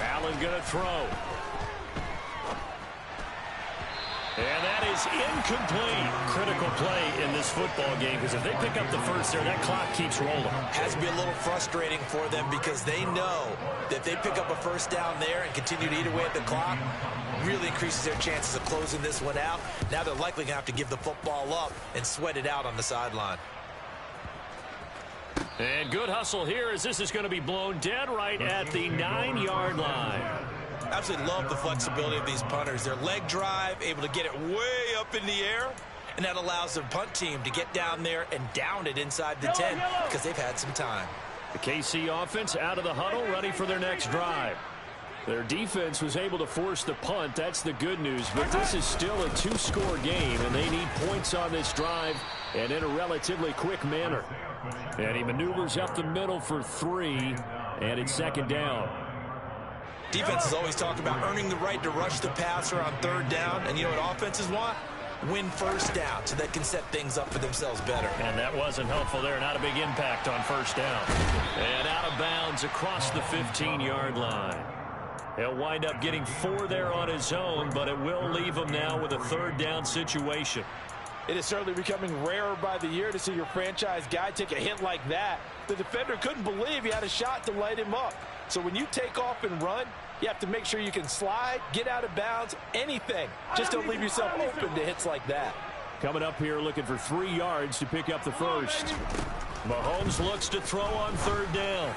Speaker 12: Allen going to throw. And that is incomplete. Critical play in this football game, because if they pick up the first there, that clock keeps rolling.
Speaker 13: Has to be a little frustrating for them, because they know that if they pick up a first down there and continue to eat away at the clock, really increases their chances of closing this one out. Now they're likely going to have to give the football up and sweat it out on the sideline.
Speaker 12: And good hustle here, as this is going to be blown dead right at the 9-yard line.
Speaker 13: Absolutely love the flexibility of these punters. Their leg drive, able to get it way up in the air, and that allows the punt team to get down there and down it inside the 10 because they've had some time.
Speaker 12: The KC offense out of the huddle, ready for their next drive. Their defense was able to force the punt. That's the good news, but this is still a 2-score game, and they need points on this drive and in a relatively quick manner. And he maneuvers up the middle for 3, and it's 2nd down.
Speaker 13: Defenses always talk about earning the right to rush the passer on 3rd down, and you know what offenses want? Win first down so they can set things up for themselves better.
Speaker 12: And that wasn't helpful there. Not a big impact on 1st down. And out of bounds across the 15-yard line. He'll wind up getting 4 there on his own, but it will leave him now with a 3rd down situation.
Speaker 15: It is certainly becoming rarer by the year to see your franchise guy take a hit like that. The defender couldn't believe he had a shot to light him up. So when you take off and run, you have to make sure you can slide, get out of bounds, anything. Just don't leave yourself open to hits like that.
Speaker 12: Coming up here looking for 3 yards to pick up the first. Mahomes looks to throw on 3rd down.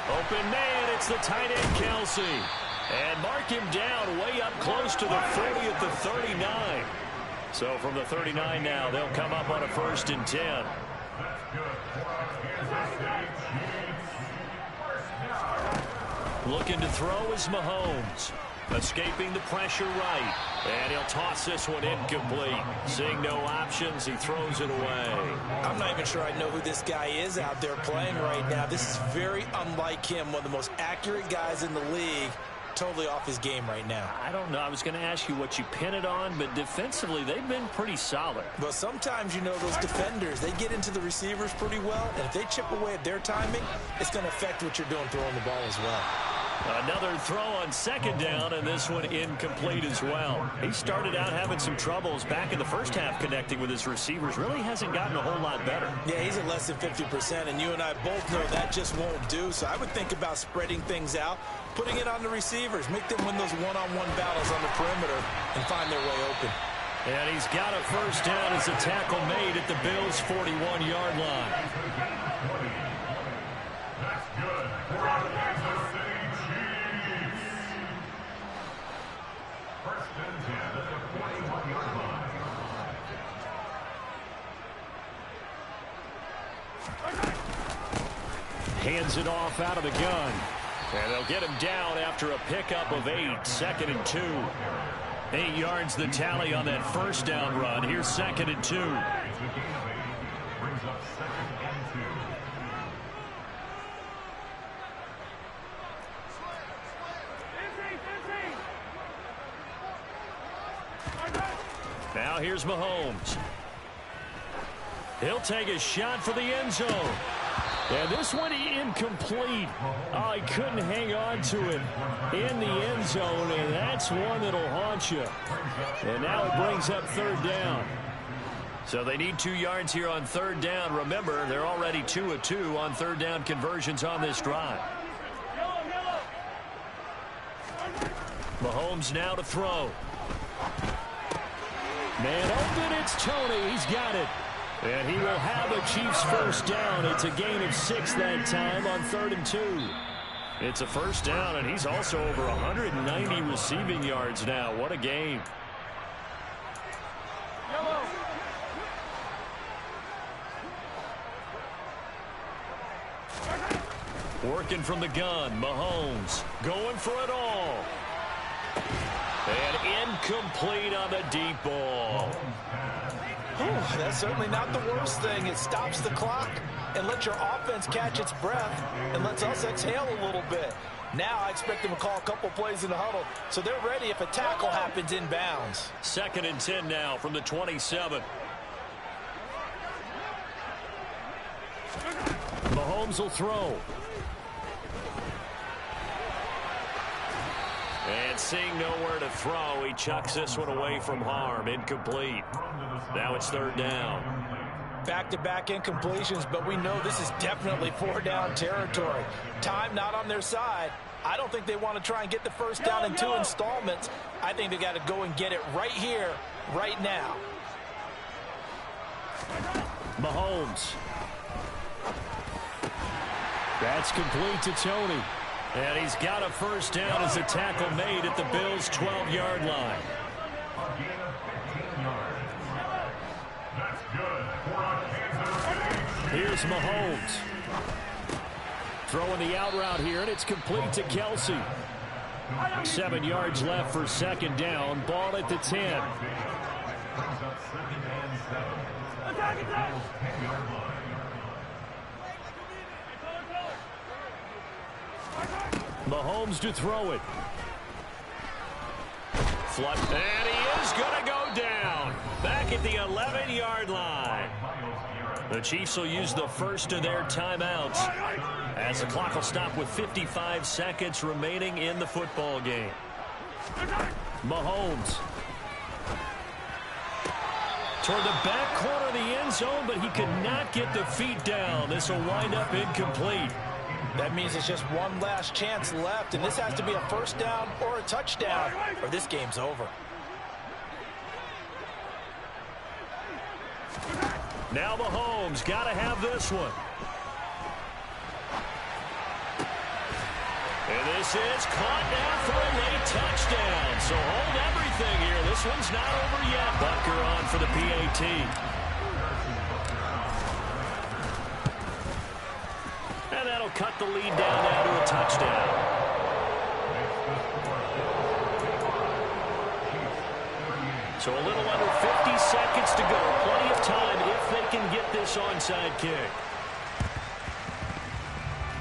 Speaker 12: Open man, it's the tight end Kelsey. And mark him down way up close to the 40 at the 39. So from the 39 now, they'll come up on a 1st and 10. Looking to throw is Mahomes. Escaping the pressure right. And he'll toss this one incomplete. Seeing no options, he throws it away.
Speaker 13: I'm not even sure I know who this guy is out there playing right now. This is very unlike him, one of the most accurate guys in the league. Totally off his game right now.
Speaker 12: I don't know. I was going to ask you what you pin it on, but defensively, they've been pretty solid.
Speaker 13: But sometimes, you know, those defenders, they get into the receivers pretty well, and if they chip away at their timing, it's going to affect what you're doing throwing the ball as well.
Speaker 12: Another throw on 2nd down, and this one incomplete as well. He started out having some troubles back in the first half connecting with his receivers. Really hasn't gotten a whole lot better.
Speaker 13: Yeah, he's at less than 50%, and you and I both know that just won't do. So I would think about spreading things out, putting it on the receivers, make them win those one-on-one battles on the perimeter, and find their way open.
Speaker 12: And he's got a 1st down as a tackle made at the Bills' 41-yard line.
Speaker 11: That's good. For our Kansas City Chiefs. 1st and 10 at the 41-yard line.
Speaker 12: Hands it off out of the gun. And they'll get him down after a pickup of 8. 2nd and 2. 8 yards the tally on that 1st down run. Here's 2nd and 2.
Speaker 11: Brings up 2nd and 2.
Speaker 12: Now here's Mahomes. He'll take a shot for the end zone. And this one incomplete. Oh, he couldn't hang on to it in the end zone, and that's one that'll haunt you. And now it brings up 3rd down. So they need 2 yards here on 3rd down. Remember, they're already 2 of 2 on 3rd down conversions on this drive. Mahomes now to throw. Man open, it's Tony. He's got it. And he will have a Chiefs first down. It's a gain of 6 that time on 3rd and 2. It's a first down, and he's also over 190 receiving yards now. What a game. Working from the gun, Mahomes going for it all. And incomplete on the deep ball.
Speaker 15: That's certainly not the worst thing. It stops the clock and lets your offense catch its breath and lets us exhale a little bit. Now I expect them to call a couple plays in the huddle, so they're ready if a tackle happens inbounds.
Speaker 12: 2nd and 10 now from the 27. Mahomes will throw. And seeing nowhere to throw, he chucks this one away from harm. Incomplete. Now it's 3rd down.
Speaker 15: Back-to-back incompletions, but we know this is definitely 4-down territory. Time not on their side. I don't think they want to try and get the first down in 2 installments. I think they got to go and get it right here, right now.
Speaker 12: Mahomes. That's complete to Tony. And he's got a first down as a tackle made at the Bills' 12-yard line. Here's Mahomes. Throwing the out route here, and it's complete to Kelce. 7 yards left for 2nd down. Ball at the 10. Mahomes to throw it. Flood, and he is going to go down. Back at the 11-yard line. The Chiefs will use the first of their timeouts as the clock will stop with 55 seconds remaining in the football game. Mahomes. Toward the back corner of the end zone, but he could not get the feet down. This will wind up incomplete.
Speaker 15: That means it's just one last chance left, and this has to be a first down or a touchdown, or this game's over.
Speaker 12: Now Mahomes got to have this one. And this is caught now for a late touchdown. So hold everything here. This one's not over yet. Butker on for the PAT. And that'll cut the lead down now to a touchdown. So a little under 50 seconds to go. Plenty of time if they can get this onside kick.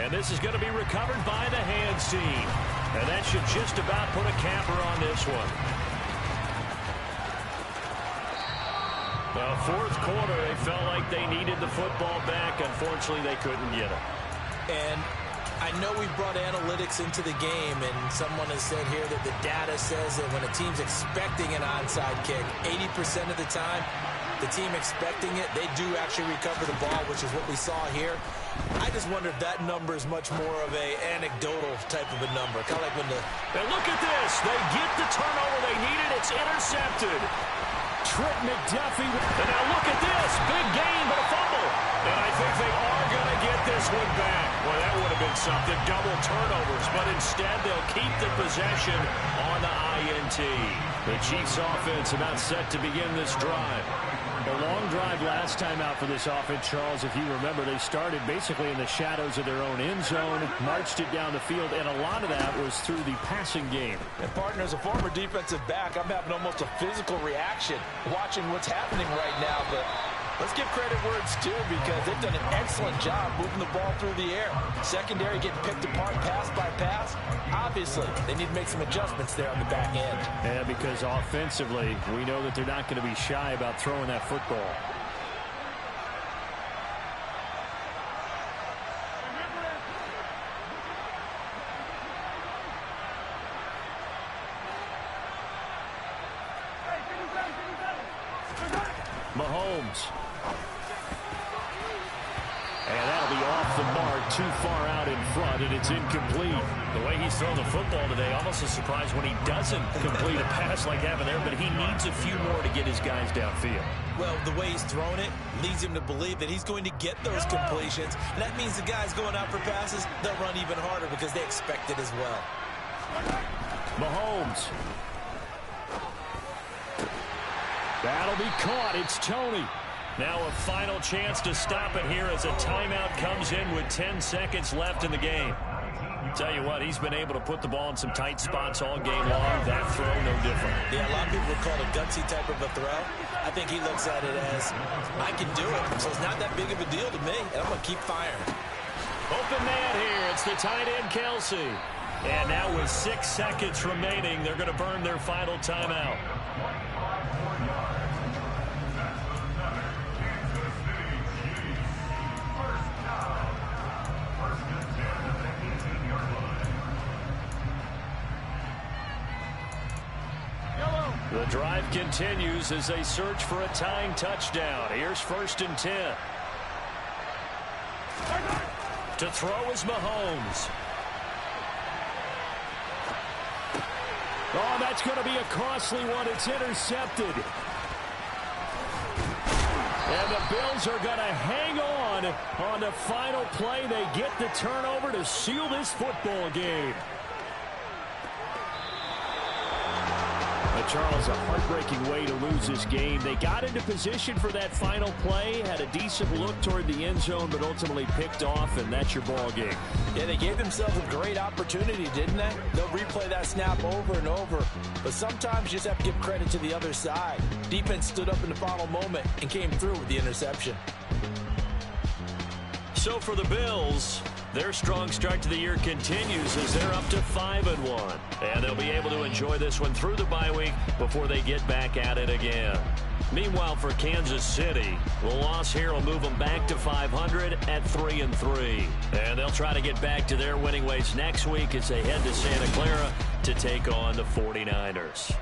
Speaker 12: And this is going to be recovered by the hands team. And that should just about put a capper on this one. The 4th quarter, they felt like they needed the football back. Unfortunately, they couldn't get it.
Speaker 15: And I know we brought analytics into the game, and someone has said here that the data says that when a team's expecting an onside kick, 80% of the time, the team expecting it, they do actually recover the ball, which is what we saw here. I just wonder if that number is much more of a anecdotal type of a number. Kind of like when the...
Speaker 12: And look at this. They get the turnover they needed. It's intercepted. Trent McDuffie. And now look at this. Big gain, but a fumble. And I think they are going to get this one back. Well, that would have been something. Double turnovers. But instead, they'll keep the possession on the INT. The Chiefs offense about set to begin this drive. A long drive last time out for this offense, Charles. If you remember, they started basically in the shadows of their own end zone, marched it down the field, and a lot of that was through the passing game.
Speaker 15: And, partner, as a former defensive back, I'm having almost a physical reaction watching what's happening right now. But let's give credit where it's due, because they've done an excellent job moving the ball through the air. Secondary getting picked apart pass by pass. Obviously, they need to make some adjustments there on the back end.
Speaker 12: Yeah, because offensively, we know that they're not going to be shy about throwing that football. Mahomes. And that'll be off the mark, too far out in front, and it's incomplete.
Speaker 9: The way he's thrown the football today, almost a surprise when he doesn't complete a pass like happened there, but he needs a few more to get his guys downfield.
Speaker 13: Well, the way he's thrown it leads him to believe that he's going to get those completions. And that means the guys going out for passes, they'll run even harder because they expect it as well.
Speaker 12: Mahomes. That'll be caught. It's Tony.
Speaker 9: Now a final chance to stop it here as a timeout comes in with 10 seconds left in the game. Tell you what, he's been able to put the ball in some tight spots all game long. That throw, no different.
Speaker 13: Yeah, a lot of people would call it a gutsy type of a throw. I think he looks at it as, I can do it, so it's not that big of a deal to me, and I'm going to keep firing.
Speaker 9: Open man here. It's the tight end, Kelsey. And now with 6 seconds remaining, they're going to burn their final timeout. The drive continues as they search for a tying touchdown. Here's 1st and 10. To throw is Mahomes.
Speaker 12: Oh, that's going to be a costly one. It's intercepted. And the Bills are going to hang on the final play. They get the turnover to seal this football game. Charles, a heartbreaking way to lose this game. They got into position for that final play, had a decent look toward the end zone, but ultimately picked off, and that's your ball game.
Speaker 15: Yeah, they gave themselves a great opportunity, didn't they? They'll replay that snap over and over, but sometimes you just have to give credit to the other side. Defense stood up in the final moment and came through with the interception.
Speaker 9: So for the Bills, their strong start to the year continues as they're up to 5-1. And they'll be able to enjoy this one through the bye week before they get back at it again. Meanwhile, for Kansas City, the loss here will move them back to 500 at 3-3. And they'll try to get back to their winning ways next week as they head to Santa Clara to take on the 49ers.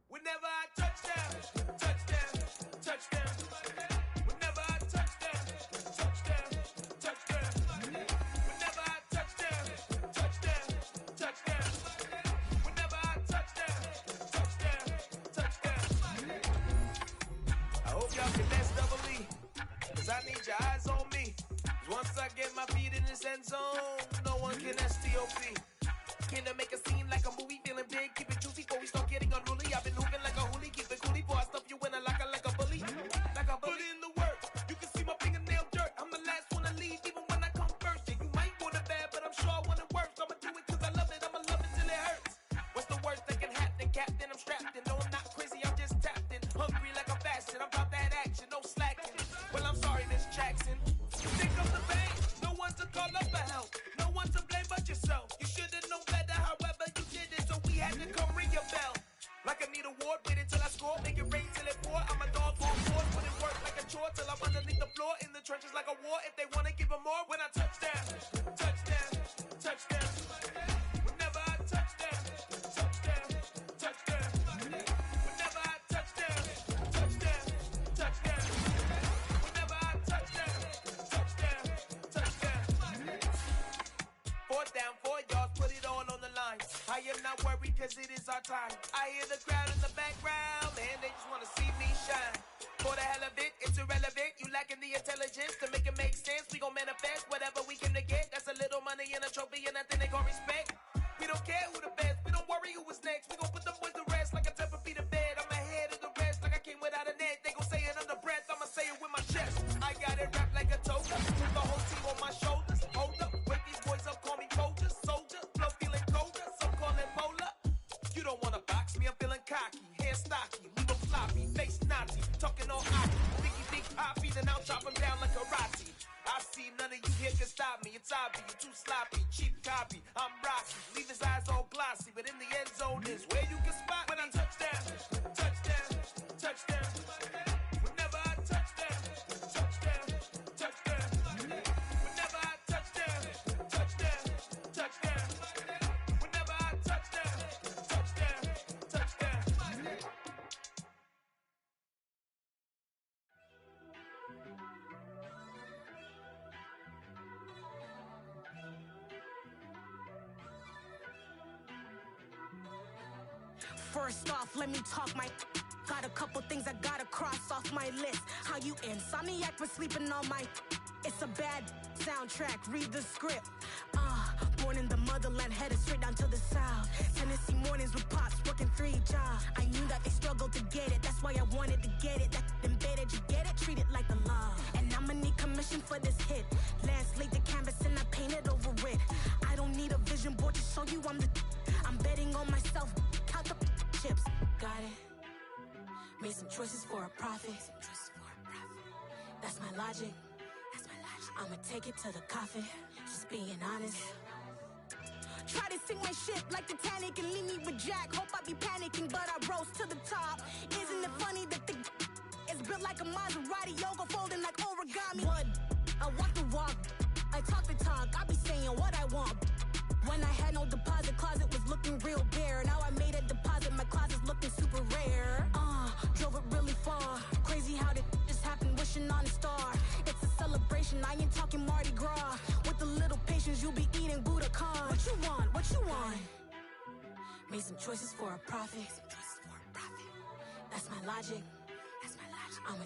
Speaker 3: Whenever I touchdown, touchdown, touchdown. Whenever I touchdown, touchdown, touchdown. Whenever I touchdown, touchdown, touchdown. Whenever I touchdown, touchdown, touchdown. I hope y'all can dance double E, 'cause I need your eyes on me. 'Cause once I get my feet in this end zone, no one can STOP. Came to make a scene like a movie, feeling big, keep it juicy before we start getting unruly. I've been hooping like a hoolie, keep it coolie before I stuff you in a locker like a bully. Like a bully in the work, you can see my fingernail dirt. I'm the last one to leave, even when I come first. Yeah, you might want it bad, but I'm sure I want it worse. I'ma do it 'cause I love it, I'ma love it till it hurts. What's the worst that can happen, Captain? I'm strapped in, no I'm not crazy, I'm just tapped in. Hungry like a fashion, I'm about that action, no slacking. Well, I'm sorry, Miss Jackson. Think of the pain, no one to call up for help. No one to blame but yourself. You should've known better, however you did it, so we had to come ring your bell. Like I need a ward, wait until I score, make it rain till it pour. I'm a dog on force, put it work like a chore till I'm underneath the floor, in the trenches like a war. If they wanna give them more, when I touchdown, touchdown, touchdown. Whenever I touchdown, touchdown, touchdown. Whenever I touchdown, touchdown, touchdown. Whenever I touchdown, touchdown, touchdown. 4th down, 4 yards, put it all on the line. I am not worried 'cause it is our time. I hear the crowd in the background, man, they just wanna see me shine. For the hell of it, it's irrelevant. You lacking the intelligence to make it make sense. We gon' manifest whatever we came to get. That's a little money and a trophy and nothing they sloppy, cheap copy. I'm Rocky, leave his eyes all glossy, but in the end zone is where you can spot when I touchdown, touchdown, touchdown. Whenever I touchdown, touchdown, touchdown. Whenever I touchdown, touchdown, touchdown. Whenever I touchdown, touchdown, touchdown.
Speaker 16: First off, let me talk my. Got a couple things I gotta cross off my list. How you insomniac for sleeping on my. It's a bad soundtrack, read the script. Born in the motherland, headed straight down to the south. Tennessee mornings with pops, working 3 jobs. I knew that they struggled to get it, that's why I wanted to get it. That embedded, you get it, treat it like a law. And I'ma need commission for this hit. Lance laid the canvas and I painted over it. I don't need a vision board to show you I'm the. I'm betting on myself, count the chips. Got it. Made some choices for a profit. That's my logic. I'ma take it to the coffin. Just being honest. Try to sink my ship like Titanic and leave me with Jack. Hope I be panicking, but I rose to the top. Isn't it funny that the is built like a Maserati, yoga folding like origami? What? I walk the walk, I talk the talk. I be saying what I want. When I had no deposit, closet was looking real bare. Now I made a deposit, my closet's looking super rare. Drove it really far. Crazy how did just happen, wishing on a star. It's a celebration, I ain't talking Mardi Gras. With a little patience, you'll be eating Budokan. What you want? What you want? Made some choices for a profit. That's my logic. I'ma